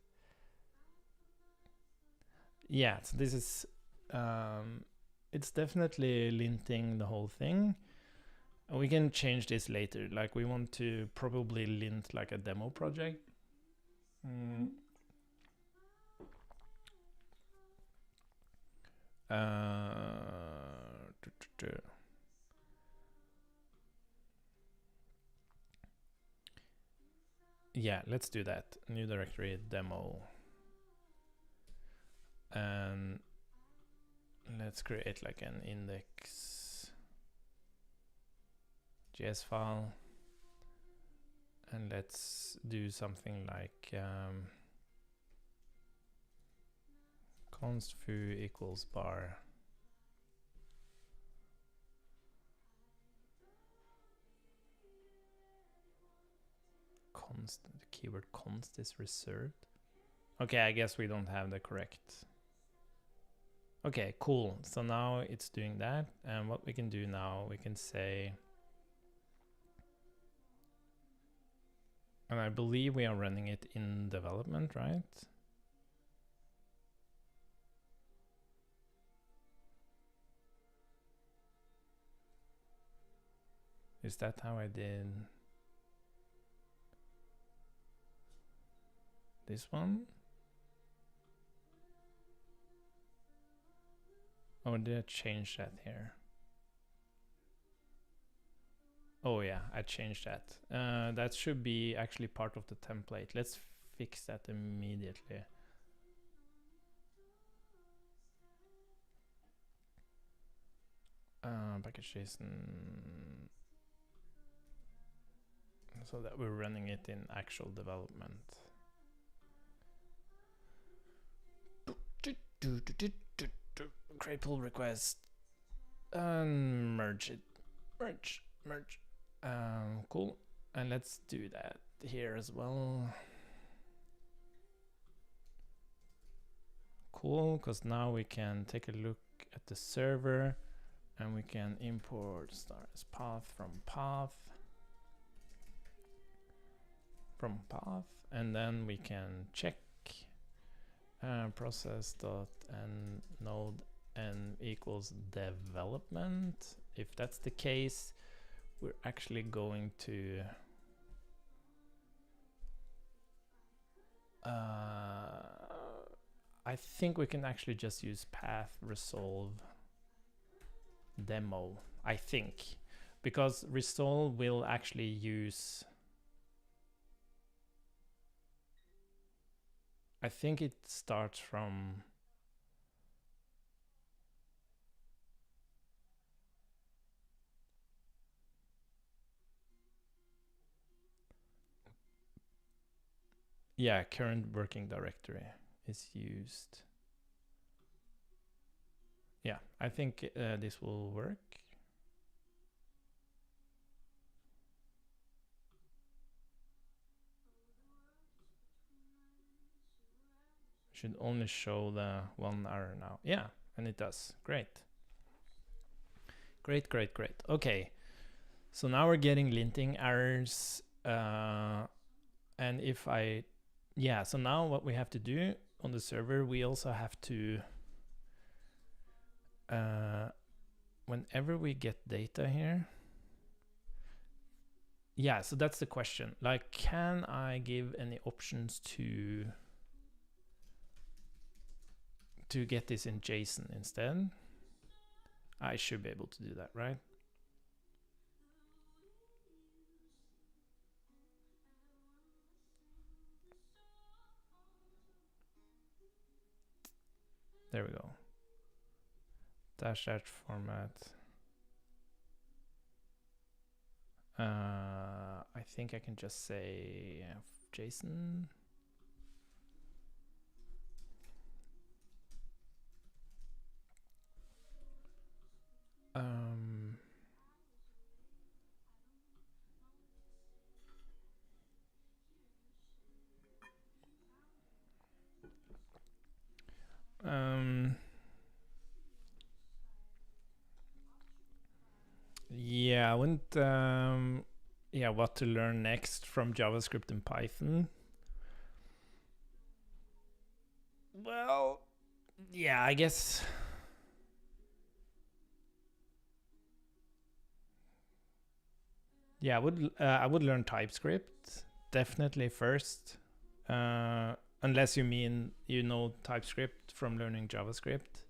Yeah, so this is, it's definitely linting the whole thing. We can change this later. Like we want to probably lint like a demo project. Yeah, let's do that. New directory demo. And let's create like an index.js file. And let's do something like const foo equals bar. Const, the keyword const is reserved. Okay, I guess we don't have the correct. Okay, cool. So now it's doing that. And what we can do now, we can say, and I believe we are running it in development, right? Is that how I did this one? Or did I change that here? Oh yeah, I changed that. That should be actually part of the template. Let's fix that immediately. Package.json, so that we're running it in actual development. Create pull request and merge it. Merge. Cool. And let's do that here as well. Cool, because now we can take a look at the server and we can import stars path from path. And then we can check process.n node n equals development. If that's the case, we're actually going to I think we can actually just use path resolve demo, I think, because resolve will actually use, I think it starts from yeah, current working directory is used. Yeah, I think this will work. Should only show the one error now. Yeah, and it does. Great. Great. Okay, so now we're getting linting errors. And if I, yeah, so now what we have to do on the server, we also have to, whenever we get data here, yeah, so that's the question. Like, can I give any options to get this in JSON instead? I should be able to do that, right? There we go. Dash format. I think I can just say JSON. yeah, what to learn next from JavaScript and Python. Well, yeah, I guess. Yeah, I would learn TypeScript definitely first, unless you mean you know TypeScript from learning JavaScript.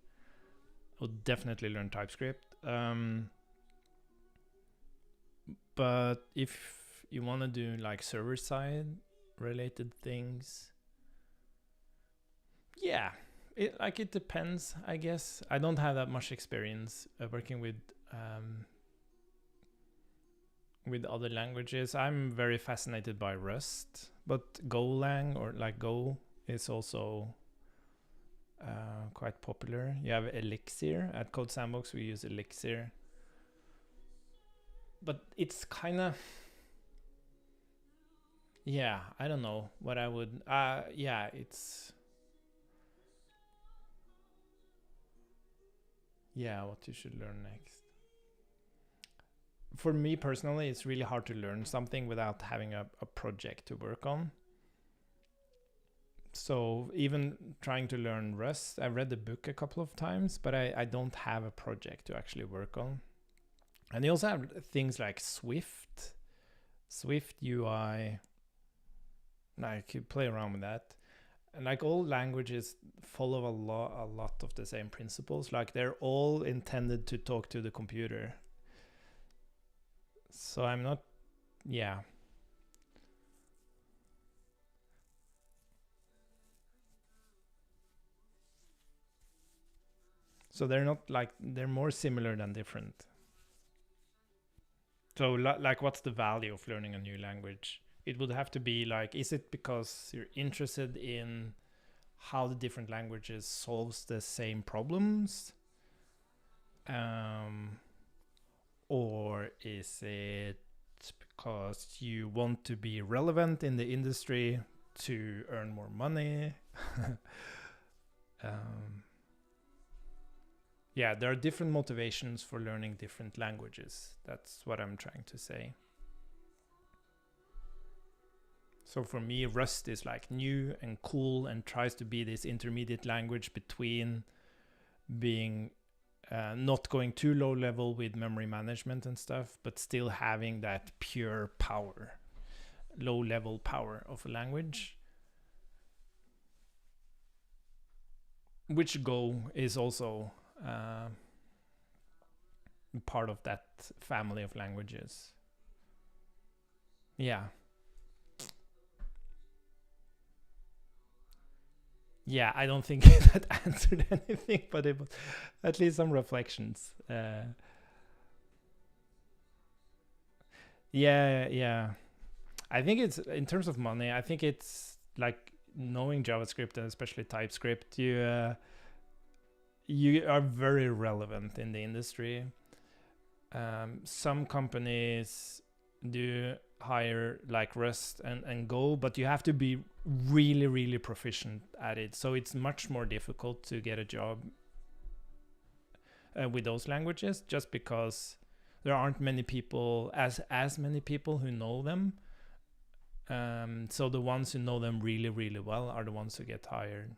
I would definitely learn TypeScript. But if you want to do like server side related things, yeah, it depends, I guess. I don't have that much experience working with other languages. I'm very fascinated by Rust, but Golang or like Go is also quite popular. You have Elixir at CodeSandbox. We use Elixir, but it's kind of, yeah, I don't know what I would. Yeah, it's, yeah, what you should learn next. For me personally, it's really hard to learn something without having a project to work on. So even trying to learn Rust, I read the book a couple of times, but I don't have a project to actually work on. And you also have things like Swift UI. Like you play around with that. And like all languages follow a lot of the same principles. Like they're all intended to talk to the computer. So I'm not, yeah. So they're not like, they're more similar than different. So like what's the value of learning a new language? It would have to be like, is it because you're interested in how the different languages solves the same problems? Or is it because you want to be relevant in the industry to earn more money? Yeah, there are different motivations for learning different languages. That's what I'm trying to say. So for me, Rust is like new and cool and tries to be this intermediate language between being not going too low level with memory management and stuff, but still having that pure power, low level power of a language. Which Go is also part of that family of languages. Yeah. Yeah, I don't think that answered anything, but it was at least some reflections. Yeah. I think it's, in terms of money, I think it's like knowing JavaScript and especially TypeScript, you are very relevant in the industry. Some companies do hire like Rust and Go, but you have to be really proficient at it. So it's much more difficult to get a job with those languages, just because there aren't many people, as many people who know them. So the ones who know them really well are the ones who gets hired.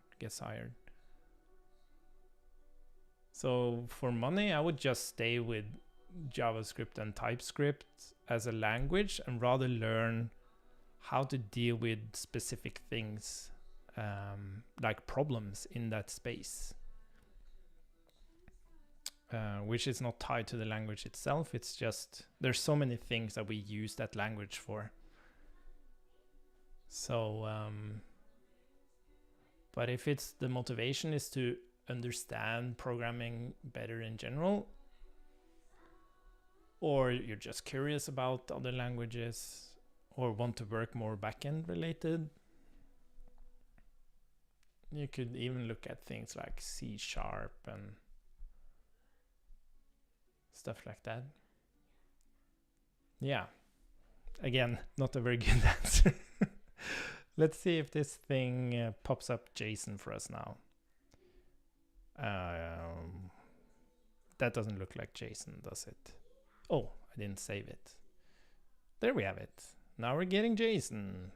So for money, I would just stay with JavaScript and TypeScript as a language and rather learn how to deal with specific things, like problems in that space, which is not tied to the language itself. It's just, there's so many things that we use that language for. So, but if it's, the motivation is to understand programming better in general, or you're just curious about other languages, or want to work more backend related, you could even look at things like C# and stuff like that. Yeah. Again, not a very good answer. Let's see if this thing pops up JSON for us now. That doesn't look like JSON, does it? Oh, I didn't save it. There we have it. Now we're getting JSON.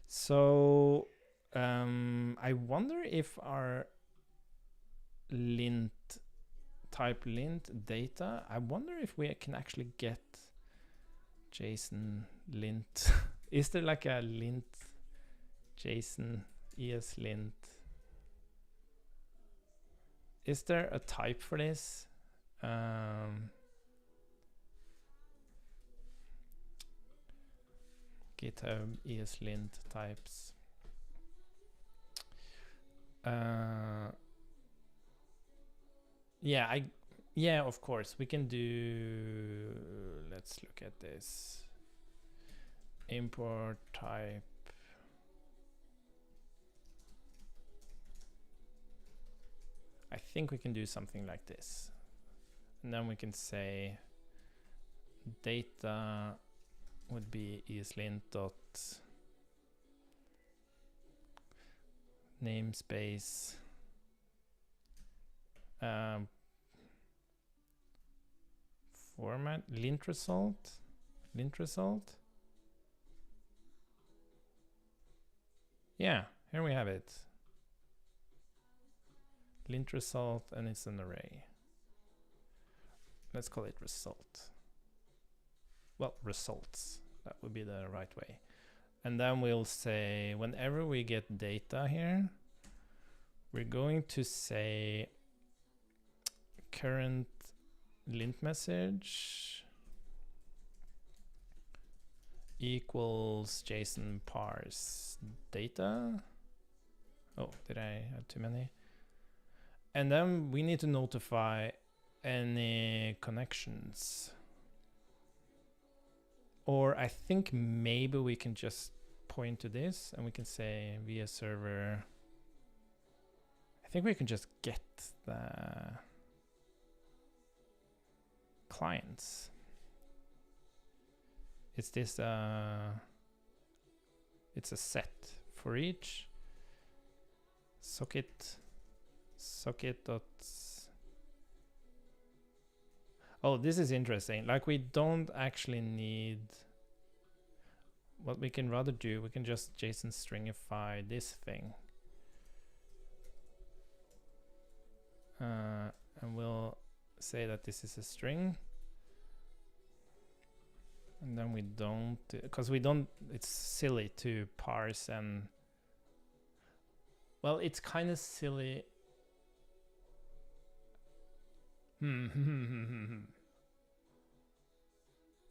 So I wonder if our lint type lint data, I wonder if we can actually get JSON lint. Is there like a lint JSON ESLint? Is there a type for this? GitHub ESLint types. Yeah, of course we can do. Let's look at this. Import type. I think we can do something like this, and then we can say data would be ESLint dot namespace format lint result. Yeah, here we have it. Lint result, and it's an array. Let's call it result. Well, results. That would be the right way. And then we'll say whenever we get data here, we're going to say current lint message equals JSON parse data. Oh, did I have too many? And then we need to notify any connections. Or I think maybe we can just point to this and we can say via server. I think we can just get the clients. Is this it's a set for each socket dot. Oh, this is interesting. Like we don't actually need. What we can rather do, we can just JSON stringify this thing. And we'll say that this is a string. And then we don't, because we don't, it's silly to parse and, well, it's kind of silly.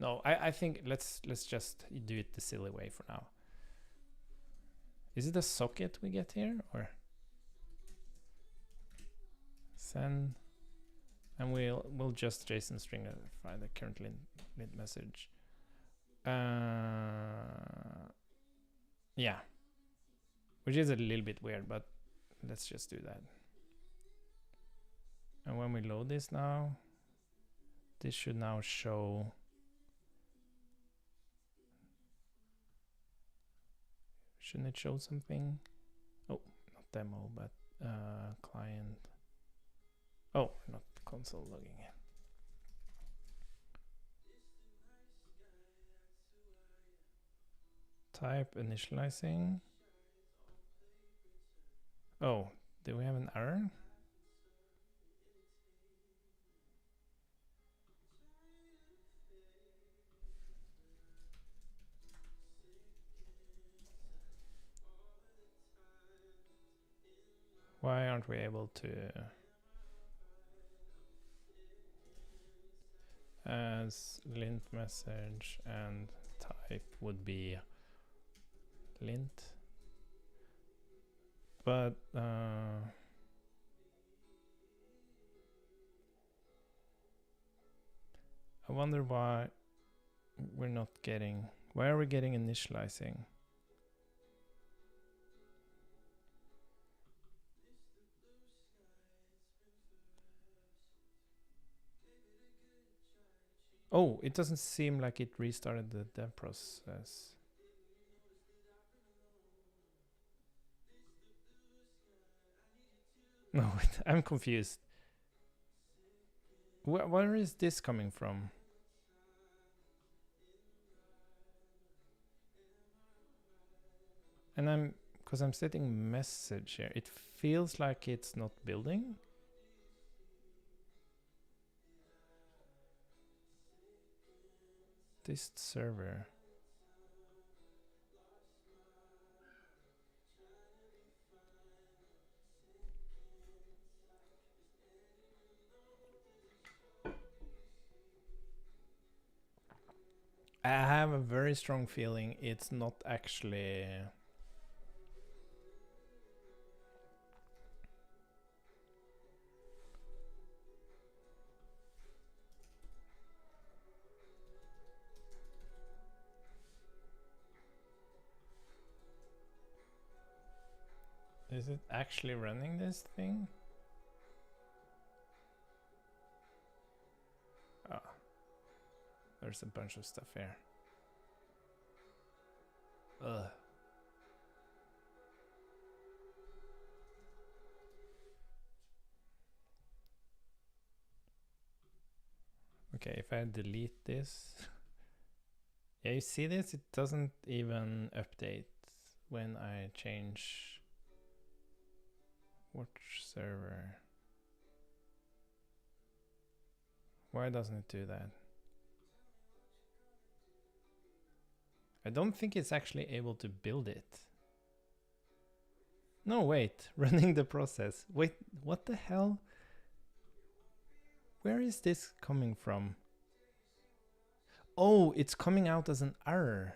No, I think let's just do it the silly way for now. Is it a socket we get here, or send, and we'll just JSON stringify the current lint message. Yeah, which is a little bit weird, but let's just do that. And when we load this now, this should now show. Shouldn't it show something? Oh, not demo, but client. Oh, not console logging in. Type initializing. Oh, do we have an error? Why aren't we able to? As lint message and type would be lint, but I wonder why we're not getting. Why are we getting initializing? Oh, it doesn't seem like it restarted the dev process. No, wait, I'm confused. Where is this coming from? And because I'm setting message here, it feels like it's not building. This server. I have a very strong feeling it's not actually. Is it actually running this thing? Oh, there's a bunch of stuff here. Ugh. Okay, if I delete this. Yeah, you see this? It doesn't even update when I change watch server. Why doesn't it do that? I don't think it's actually able to build it. No, wait, running the process. Wait, what the hell? Where is this coming from? Oh, it's coming out as an error.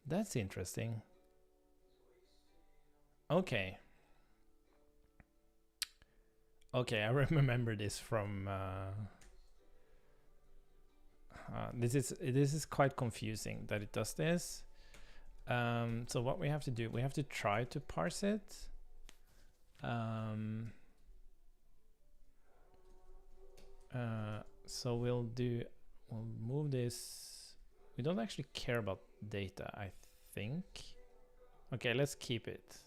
That's interesting. Okay. Okay, I remember this from this is quite confusing that it does this. So what we have to do, we have to try to parse it. So we'll move this. We don't actually care about data, I think. Okay, let's keep it.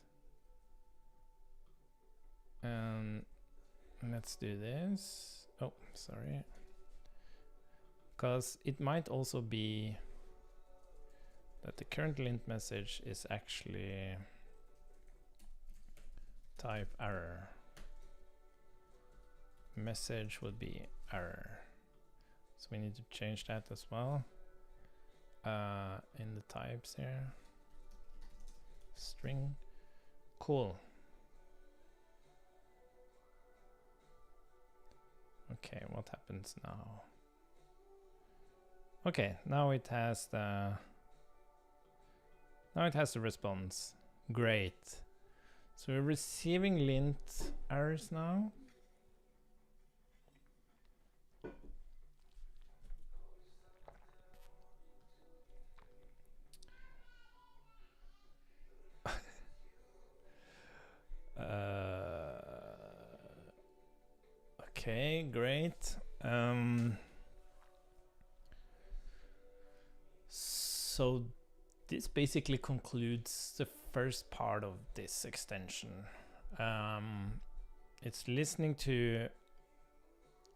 Let's do this. Oh, sorry. Because it might also be that the current lint message is actually type error. Message would be error. So we need to change that as well. In the types here. String. Cool. Okay, what happens now? Okay, now it has the response. Great. So we're receiving lint errors now. Okay, great. So this basically concludes the first part of this extension. It's listening to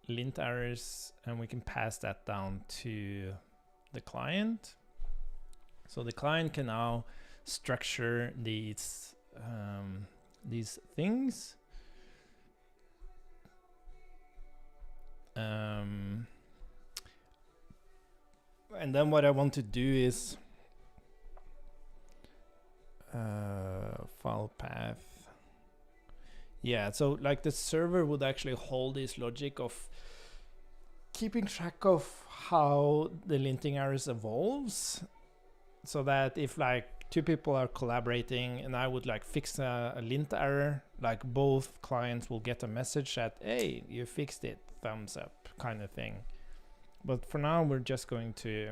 lint errors, and we can pass that down to the client. So the client can now structure these things. And then what I want to do is file path. Yeah, so like the server would actually hold this logic of keeping track of how the linting errors evolves, so that if like two people are collaborating and I would like fix a lint error, like both clients will get a message that, hey, you fixed it, thumbs up, kind of thing. But for now we're just going to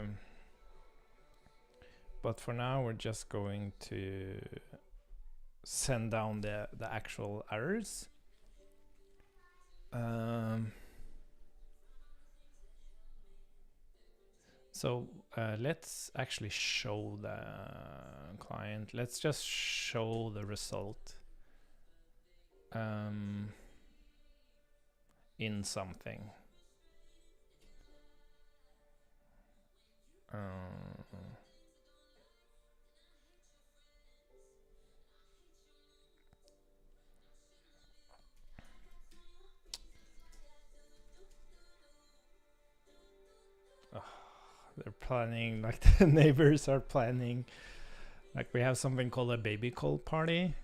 send down the actual errors. So let's actually show the client. Let's just show the result in something. they're planning, like the neighbors are planning. Like we have something called a baby call party.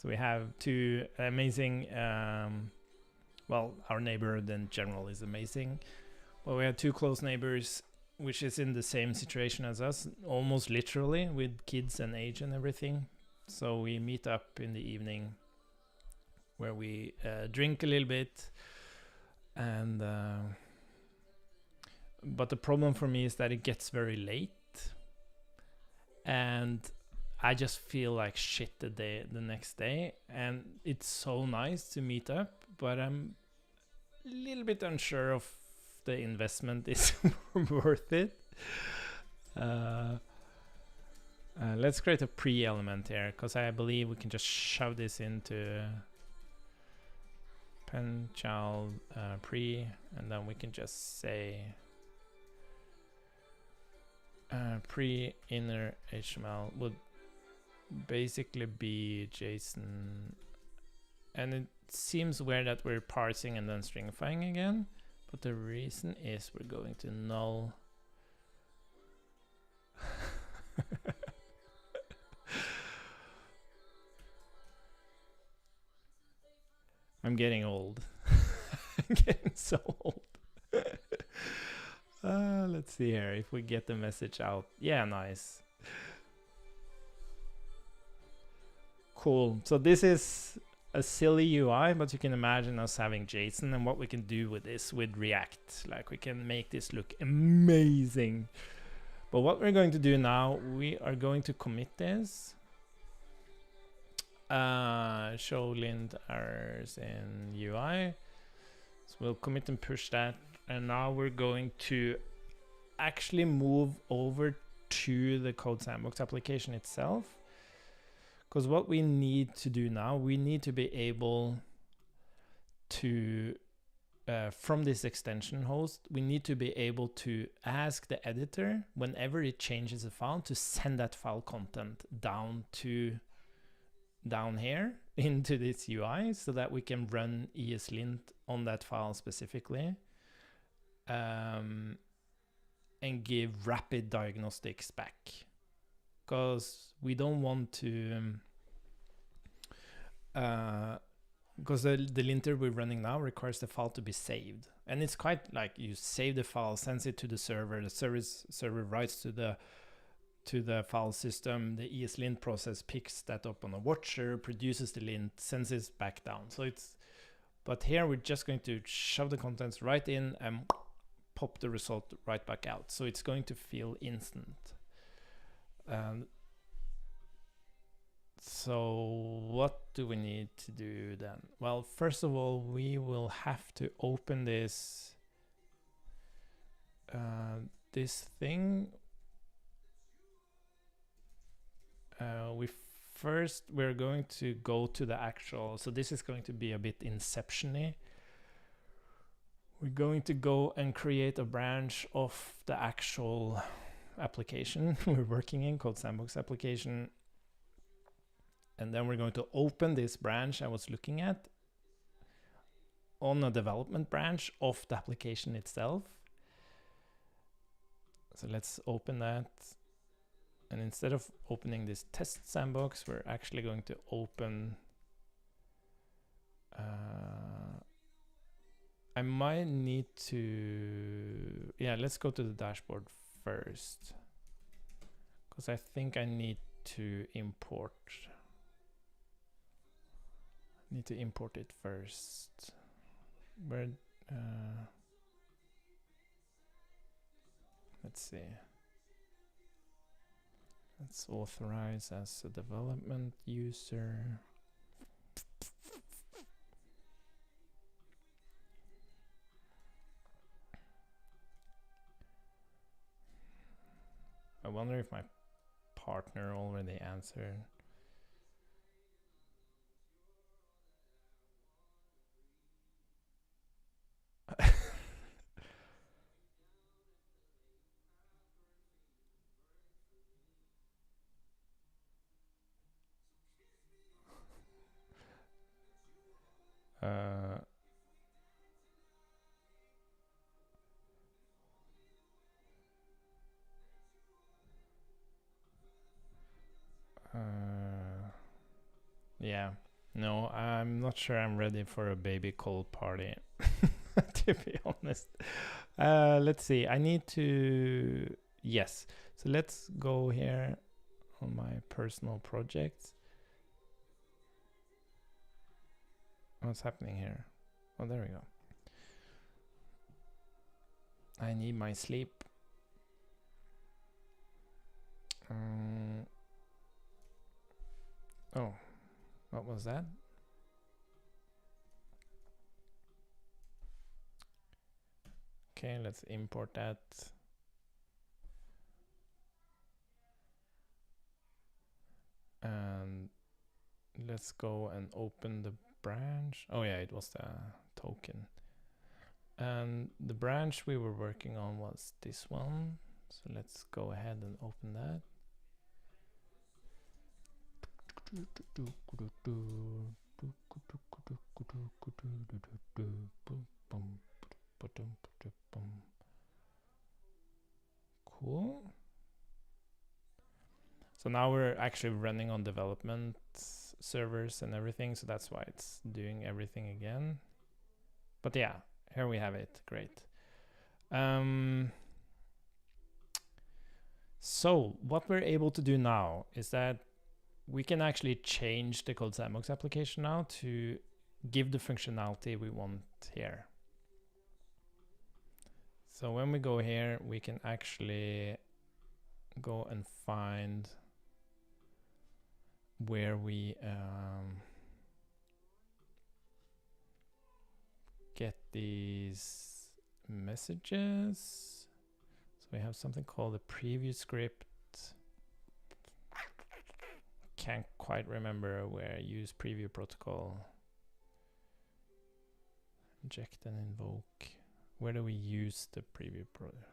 So we have two amazing, well, our neighborhood in general is amazing. But we have two close neighbors, which is in the same situation as us, almost literally, with kids and age and everything. So we meet up in the evening where we drink a little bit. And but the problem for me is that it gets very late. And I just feel like shit the next day, and it's so nice to meet up, but I'm a little bit unsure of the investment is worth it. Let's create a pre-element here, because I believe we can just shove this into pen child pre, and then we can just say pre inner HTML would basically be JSON, and it seems weird that we're parsing and then stringifying again, but the reason is we're going to null I'm getting old. I'm getting so old. Let's see here if we get the message out. Yeah, nice. Cool. So this is a silly UI, but you can imagine us having JSON and what we can do with this with React. Like we can make this look amazing. But what we're going to do now, we are going to commit this. Show lint errors in UI. So we'll commit and push that. And now we're going to actually move over to the CodeSandbox application itself. Because what we need to do now, we need to be able to, from this extension host, we need to be able to ask the editor whenever it changes a file to send that file content down here into this UI, so that we can run ESLint on that file specifically, and give rapid diagnostics back. Because we don't want to, because the linter we're running now requires the file to be saved, and it's quite like you save the file, sends it to the server writes to the file system, the ESLint process picks that up on a watcher, produces the lint, sends it back down. So it's, but here we're just going to shove the contents right in and pop the result right back out. So it's going to feel instant. So what do we need to do then? Well, first of all, we will have to open this thing. We're going to go to the actual, so this is going to be a bit inception-y. We're going to go and create a branch of the actual application we're working in, CodeSandbox application. And then we're going to open this branch I was looking at on a development branch of the application itself. So let's open that. And instead of opening this test sandbox, we're actually going to open, I might need to, yeah, let's go to the dashboard first, because I think I need to import it first. Where, let's see. Let's authorize as a development user. I wonder if my partner already answered. No, I'm not sure I'm ready for a baby cold party, to be honest. Let's see. I need to... Yes. So let's go here on my personal projects. What's happening here? Oh, there we go. I need my sleep. Oh, what was that? Okay, let's import that. And let's go and open the branch. Oh yeah, it was the token. And the branch we were working on was this one. So let's go ahead and open that. Cool. So now we're actually running on development servers and everything, so that's why it's doing everything again. But yeah, here we have it. Great. So what we're able to do now is that we can actually change the CodeSandbox application now to give the functionality we want here. So when we go here, we can actually go and find where we get these messages. So we have something called a preview script. Can't quite remember where. Use preview protocol. Inject and invoke. Where do we use the preview protocol?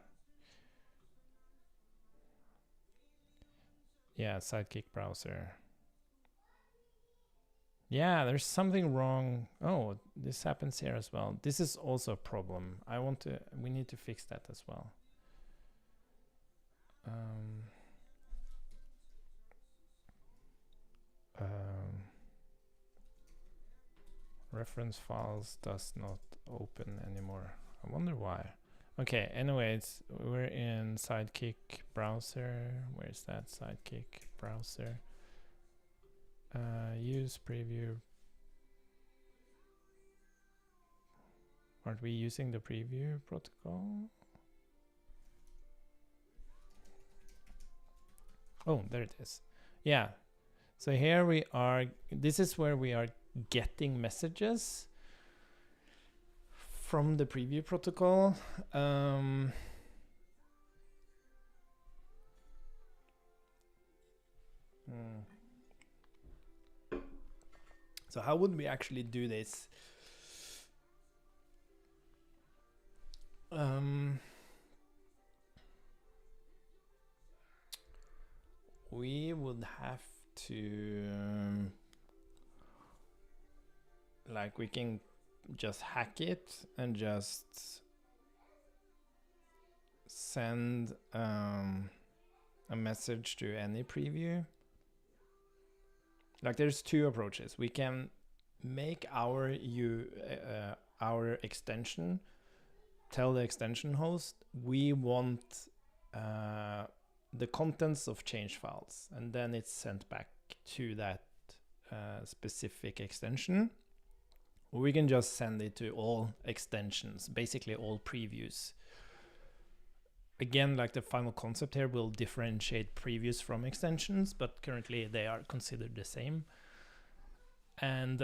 Yeah, Sidekick browser. Yeah, there's something wrong. Oh, this happens here as well. This is also a problem. We need to fix that as well. Reference files does not open anymore. I wonder why. Okay, anyways, we're in Sidekick browser. Where's that Sidekick browser? Use preview. Aren't we using the preview protocol? Oh, there it is. Yeah. So here we are. This is where we are getting messages from the preview protocol. So how would we actually do this? We would have to like we can just hack it and just send a message to any preview. Like there's two approaches. We can make our extension, tell the extension host we want the contents of change files, and then it's sent back to that specific extension. Or we can just send it to all extensions, basically all previews. Again, like the final concept here will differentiate previews from extensions, but currently they are considered the same. And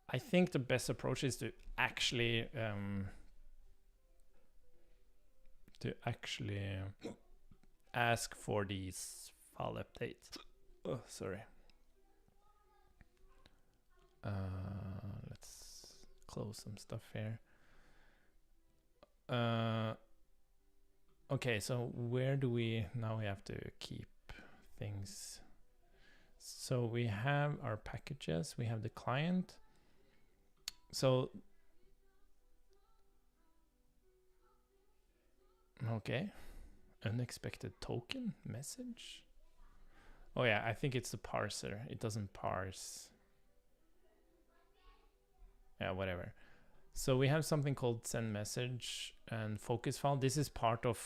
I think the best approach is to actually ask for these file updates. Oh, sorry. Let's close some stuff here. Okay, so where do we now? We have to keep things. So we have our packages, we have the client. So okay, unexpected token message. Oh yeah, I think it's the parser. It doesn't parse. Yeah, whatever. So we have something called send message and focus file. This is part of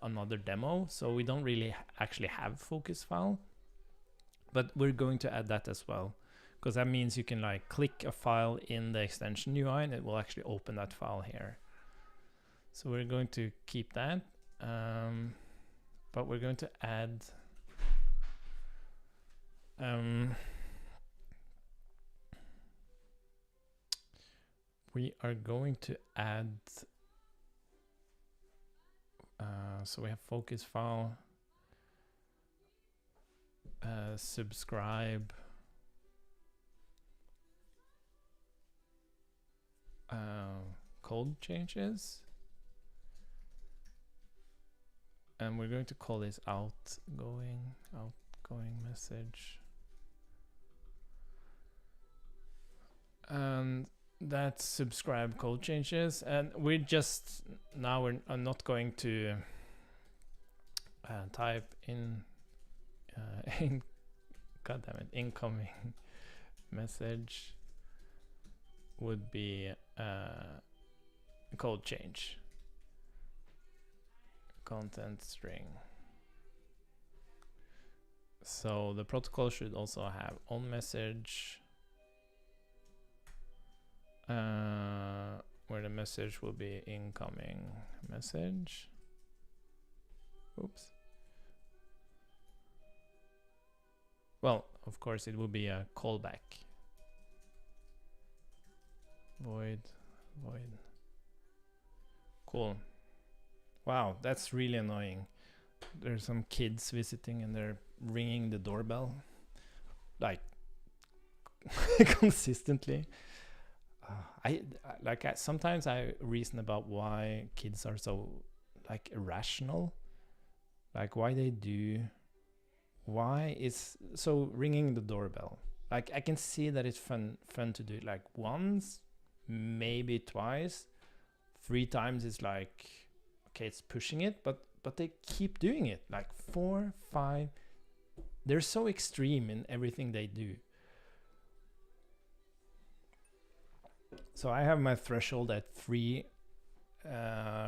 another demo, so we don't really actually have focus file, but we're going to add that as well, because that means you can like click a file in the extension UI and it will actually open that file here. So we're going to keep that, but we're going to add we are going to add so we have focus file, subscribe, code changes, and we're going to call this outgoing message, and that's subscribe code changes. And we're just now I'm not going to type in god damn it, incoming message would be code change content string. So the protocol should also have on message, where the message will be incoming message. Oops. Well, of course it will be a callback. Void. Cool. Wow, that's really annoying. There's some kids visiting and they're ringing the doorbell like consistently. Sometimes I reason about why kids are so like irrational, like why is so ringing the doorbell. Like I can see that it's fun to do it like once, maybe twice, 3 times is like, okay, it's pushing it, but they keep doing it like 4, 5. They're so extreme in everything they do. So I have my threshold at 3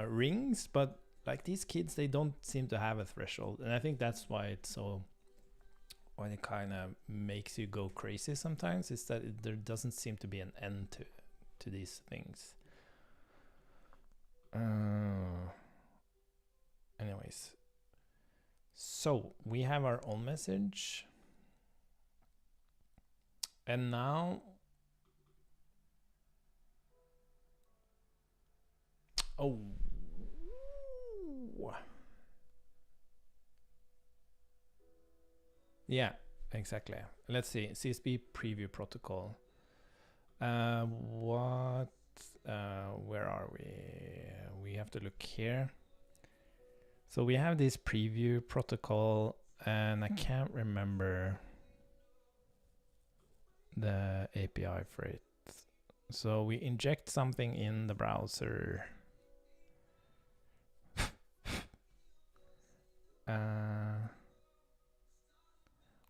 rings, but like these kids, they don't seem to have a threshold, and I think that's why it kind of makes you go crazy sometimes, is that there doesn't seem to be an end to these things. Anyways, so we have our own message, and now yeah, exactly. Let's see, CSP preview protocol. Where are we? We have to look here. So we have this preview protocol, and I can't remember the API for it. So we inject something in the browser.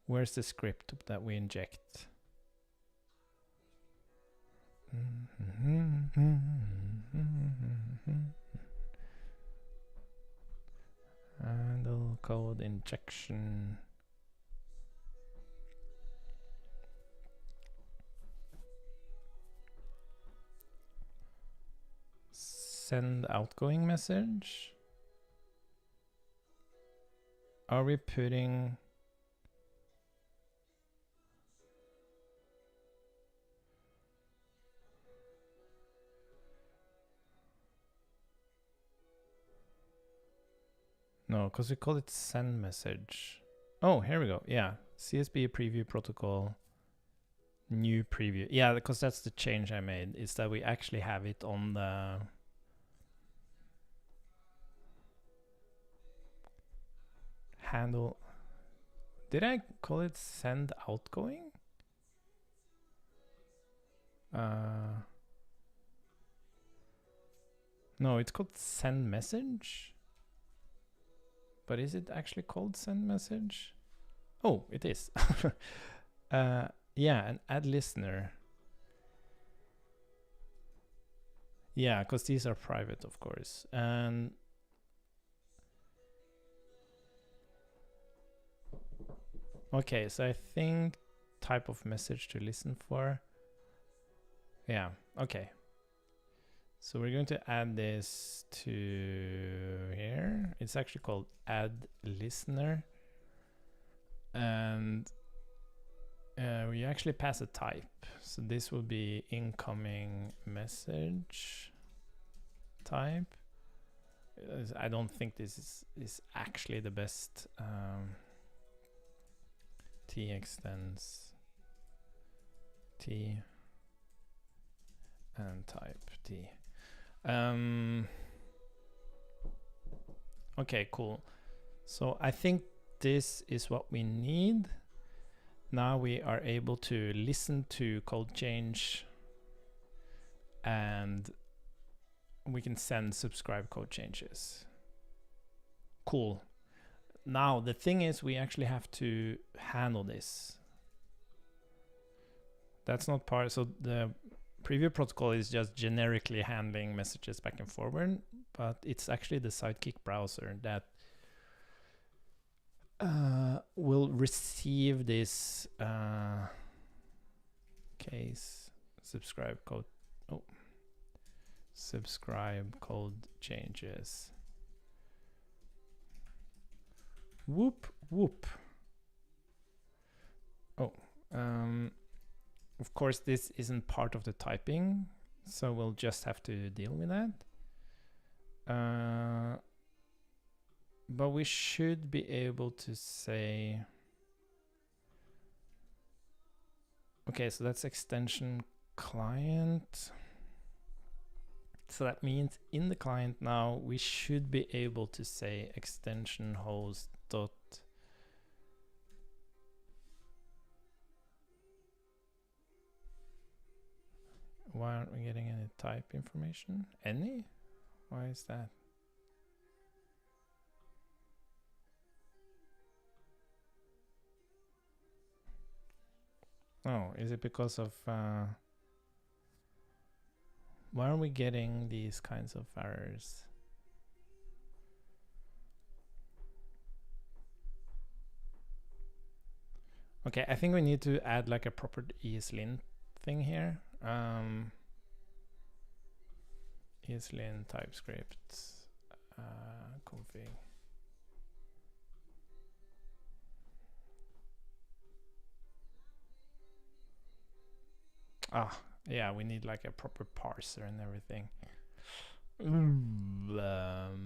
Where's the script that we inject? Handle code injection. Send outgoing message. Are we putting no, because we call it send message. Oh, here we go. Yeah, CSP preview protocol, new preview. Yeah, because that's the change I made, is that we actually have it on the handle. Did I call it send outgoing? No, it's called send message. But is it actually called send message? Oh, it is. Yeah, an add listener. Yeah, because these are private, of course. And okay, so I think type of message to listen for. Yeah, okay. So we're going to add this to here. It's actually called add listener. And we actually pass a type. So this will be incoming message type. I don't think this is actually the best. T extends T and type T. Okay, cool. So I think this is what we need. Now we are able to listen to code change and we can send subscribe code changes. Cool. Now the thing is we actually have to handle this. That's not part, so the preview protocol is just generically handling messages back and forward, but it's actually the Sidekick browser that will receive this case subscribe code. Oh, subscribe code changes. Whoop whoop. Oh, of course this isn't part of the typing, so we'll just have to deal with that. But we should be able to say, okay, so that's extension client. So that means in the client now we should be able to say extension host dot why aren't we getting any type information? Any? Why is that? Oh, is it because of why are we getting these kinds of errors? Okay, I think we need to add like a proper ESLint thing here. ESLint TypeScript config. Ah, yeah, we need like a proper parser and everything.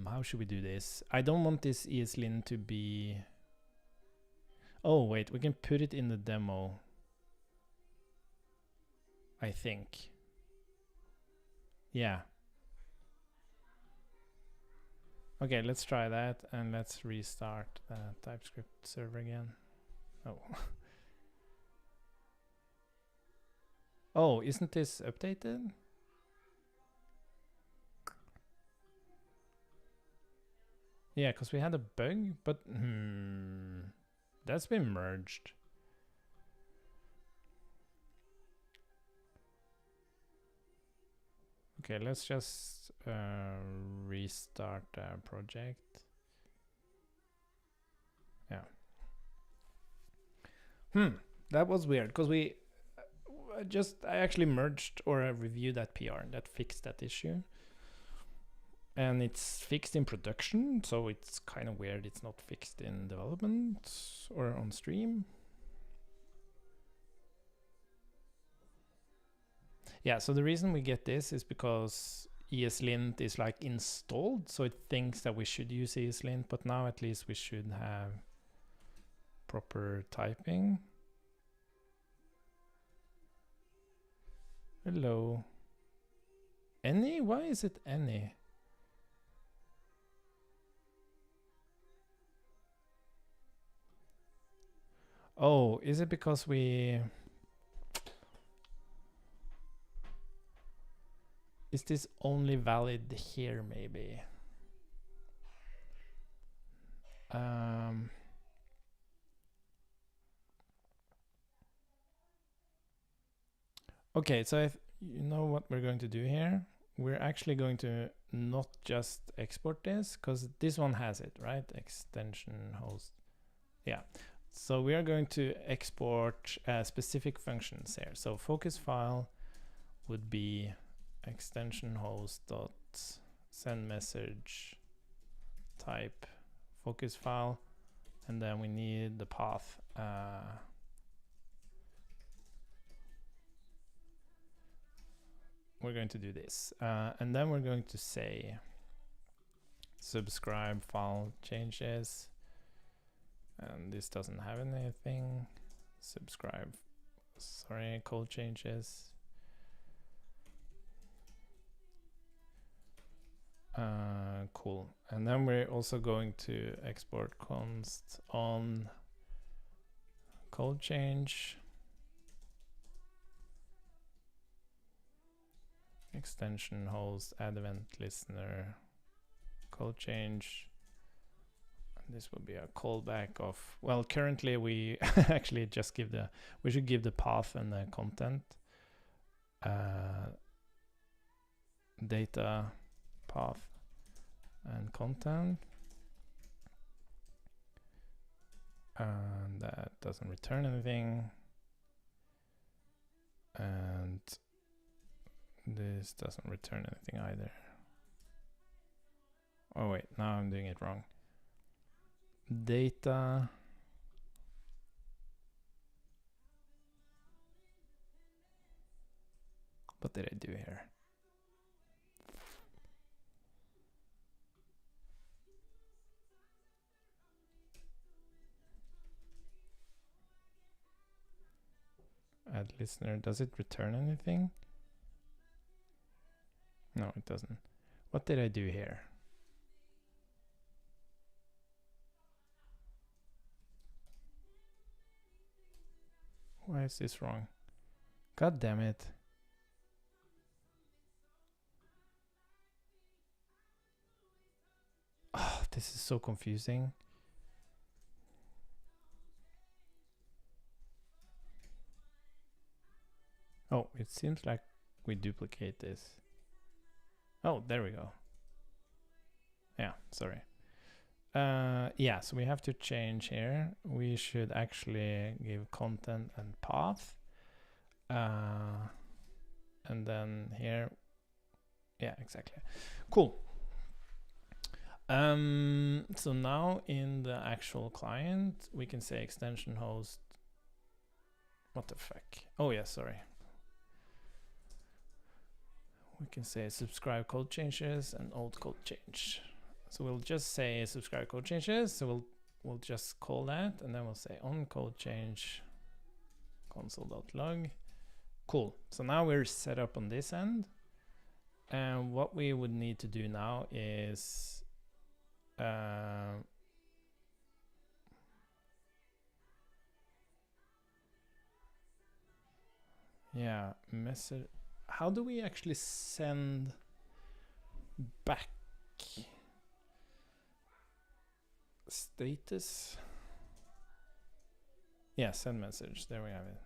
How should we do this? I don't want this ESLint to be... Oh, wait, we can put it in the demo, I think. Yeah. Okay, let's try that and let's restart the TypeScript server again. Oh. Oh, isn't this updated? Yeah, because we had a bug, but that's been merged. Okay, let's just restart the project. Yeah. That was weird because we I actually merged or reviewed that PR that fixed that issue. And it's fixed in production, so it's kind of weird it's not fixed in development or on stream. Yeah, so the reason we get this is because ESLint is like installed, so it thinks that we should use ESLint, but now at least we should have proper typing. Hello. Any? Why is it any? Oh, is it because we... Is this only valid here, maybe? Okay, so you know what we're going to do here? We're actually going to not just export this, because this one has it, right? Extension host. Yeah. So we are going to export specific functions here. So focus file would be extension host dot send message type focus file, and then we need the path. We're going to do this, and then we're going to say subscribe file changes, and this doesn't have anything. Subscribe, sorry, code changes. Cool. And then we're also going to export const on code change, extension host, add event listener, code change. And this will be a callback of, well, currently we actually just give we should give the path and the content. Data, path, and content. And that doesn't return anything. And this doesn't return anything either. Oh wait, now I'm doing it wrong. Data. What did I do here? Add listener, does it return anything? No, it doesn't. What did I do here? Why is this wrong? God damn it. Oh, this is so confusing. Oh, it seems like we duplicate this. Oh, there we go. Yeah, sorry. Yeah, so we have to change here. We should actually give content and path. And then here, yeah, exactly. Cool. So now in the actual client, we can say extension host. What the fuck? Oh yeah, sorry. We can say subscribe code changes and old code change. So we'll just say subscribe code changes. So we'll just call that, and then we'll say on code change console.log. Cool. So now we're set up on this end. And what we would need to do now is yeah, message. How do we actually send back status? Yeah, send message. There we have it.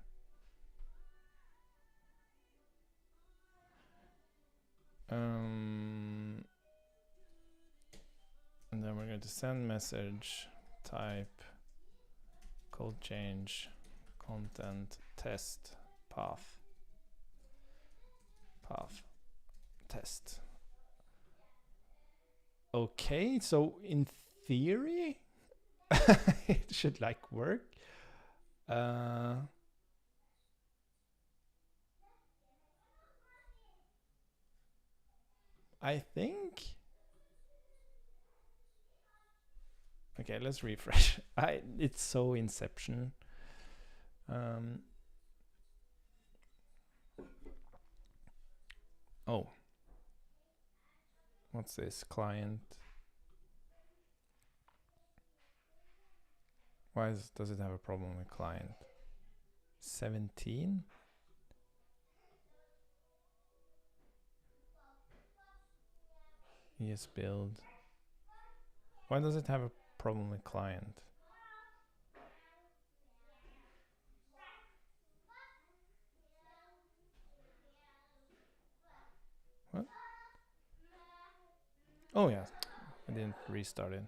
And then we're going to send message type code change content test path test. Okay, so in theory it should like work. I think. Okay, let's refresh. It's so Inception. Oh. What's this? Client. Why does it have a problem with client? 17? Yes, build. Why does it have a problem with client? Oh yeah, I didn't restart it.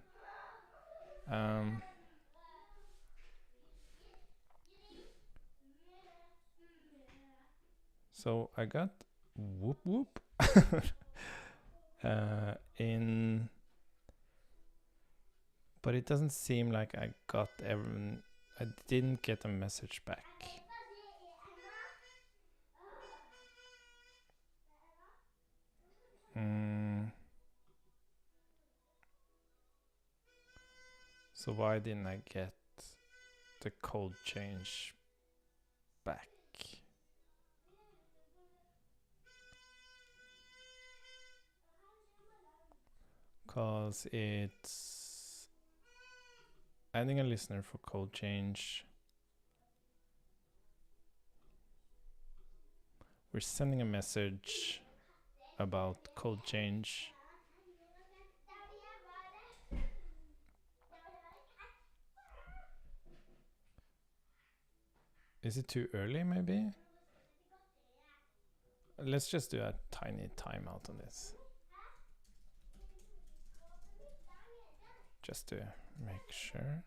So I got whoop whoop in, but it doesn't seem like I got everyone. I didn't get a message back. So why didn't I get the code change back? Because it's adding a listener for code change. We're sending a message about code change. Is it too early, maybe? Let's just do a tiny timeout on this. Just to make sure.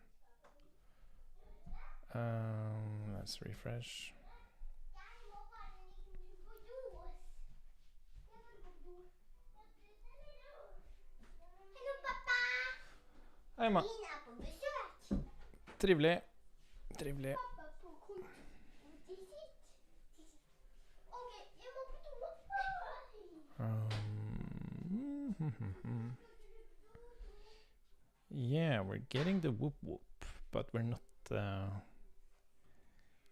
Let's refresh. Hei, Emma. Trivelig. Trivelig. Yeah, we're getting the whoop whoop, but we're not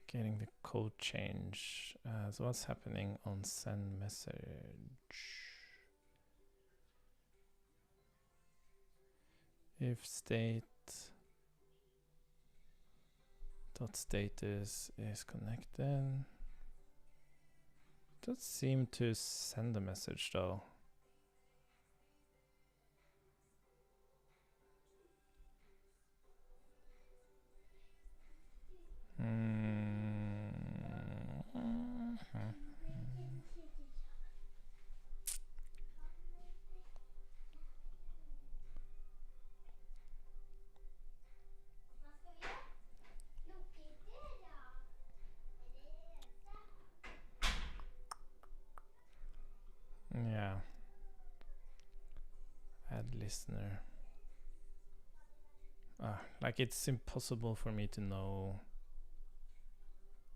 getting the code change. So what's happening on send message? If state dot status is connected. Does seem to send a message though. Yeah. Add listener. Like it's impossible for me to know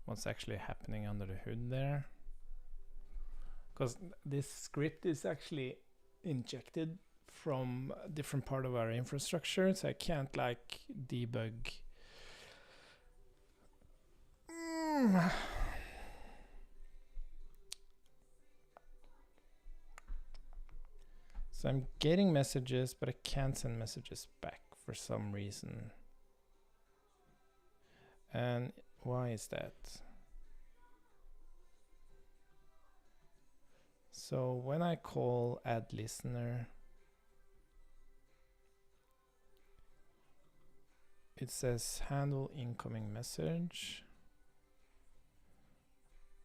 what's actually happening under the hood there. Because this script is actually injected from a different part of our infrastructure, so I can't like debug. So I'm getting messages, but I can't send messages back for some reason. And why is that? So when I call add listener, it says handle incoming message.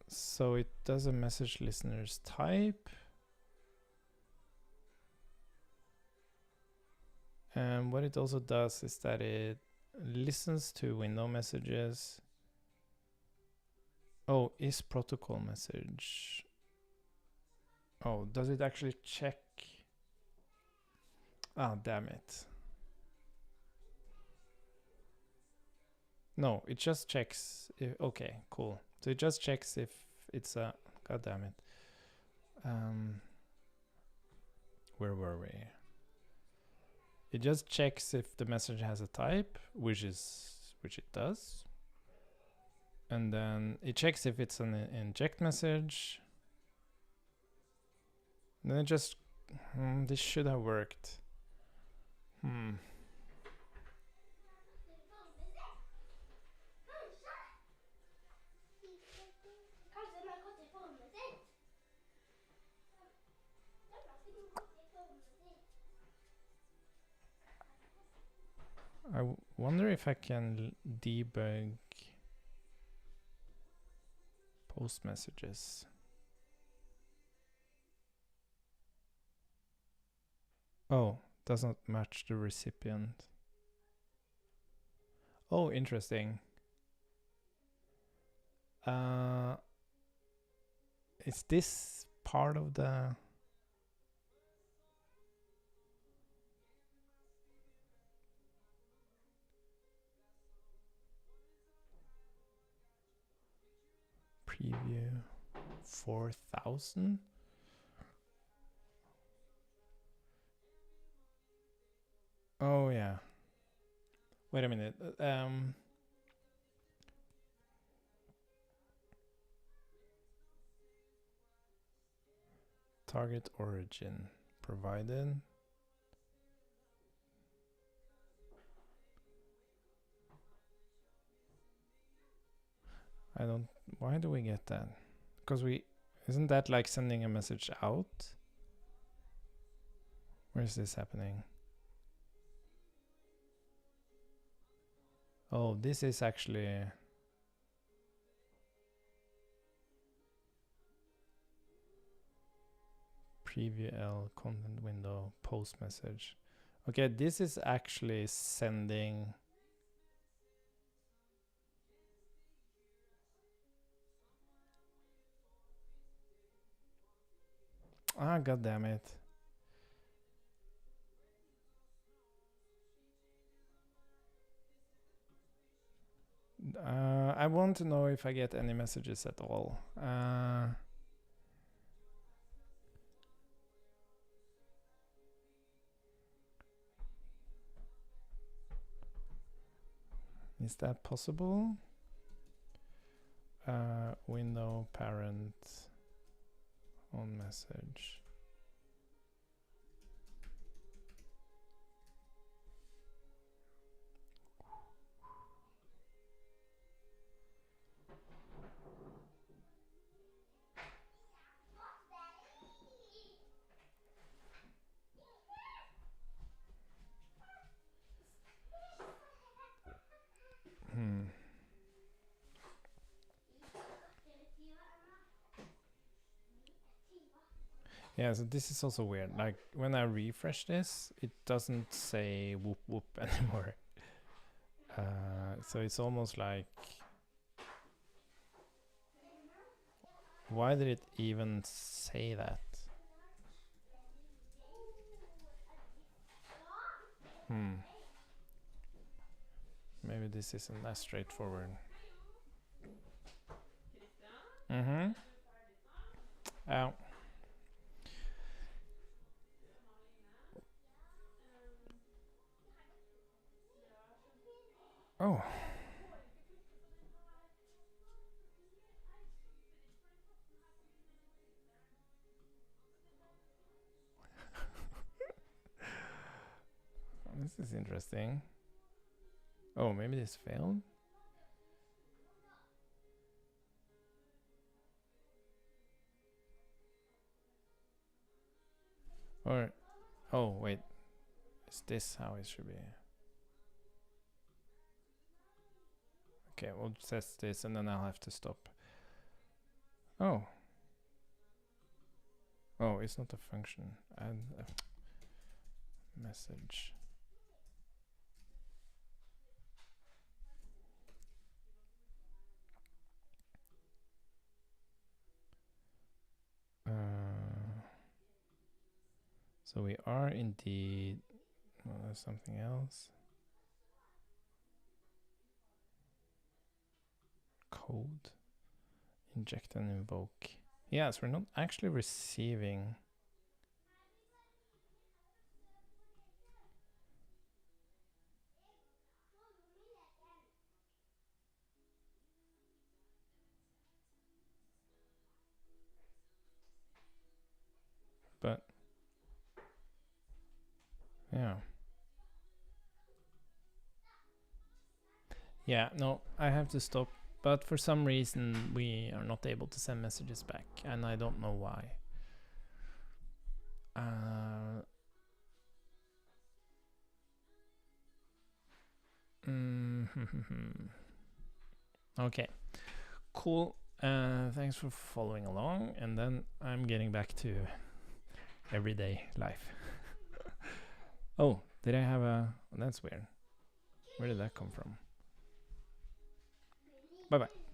So it does a message listener's type. And what it also does is that it listens to window messages. Oh, is protocol message. Oh, does it actually check? Ah, damn it. No, it just checks. Okay, cool. So it just checks if it's a. God damn it. Where were we? It just checks if the message has a type, which it does. And then it checks if it's an inject message. And then it just this should have worked. I wonder if I can debug post messages. Oh, does not match the recipient. Oh, interesting. Is this part of the... preview 4000? Oh yeah. Wait a minute. Target origin provided. I don't... Why do we get that? Because we... Isn't that like sending a message out? Where is this happening? Oh, this is actually... preview L content window post message. Okay, this is actually sending... Ah, god damn it. I want to know if I get any messages at all. Is that possible? Window parent on message. Yeah, so this is also weird. Like when I refresh this, it doesn't say whoop whoop anymore. So it's almost like, why did it even say that? Maybe this isn't that straightforward. Ow. Oh. This is interesting. Oh, maybe this failed? Or, oh wait, is this how it should be? Okay, we'll test this and then I'll have to stop. Oh. Oh, it's not a function. Add a message. So we are indeed... Well, there's something else. Code. Inject and invoke. Yes, we're not actually receiving... But... Yeah. Yeah, no, I have to stop. But for some reason, we are not able to send messages back. And I don't know why. Okay. Cool. Thanks for following along. And then I'm getting back to everyday life. Oh, did I have a... That's weird. Where did that come from? Bye-bye.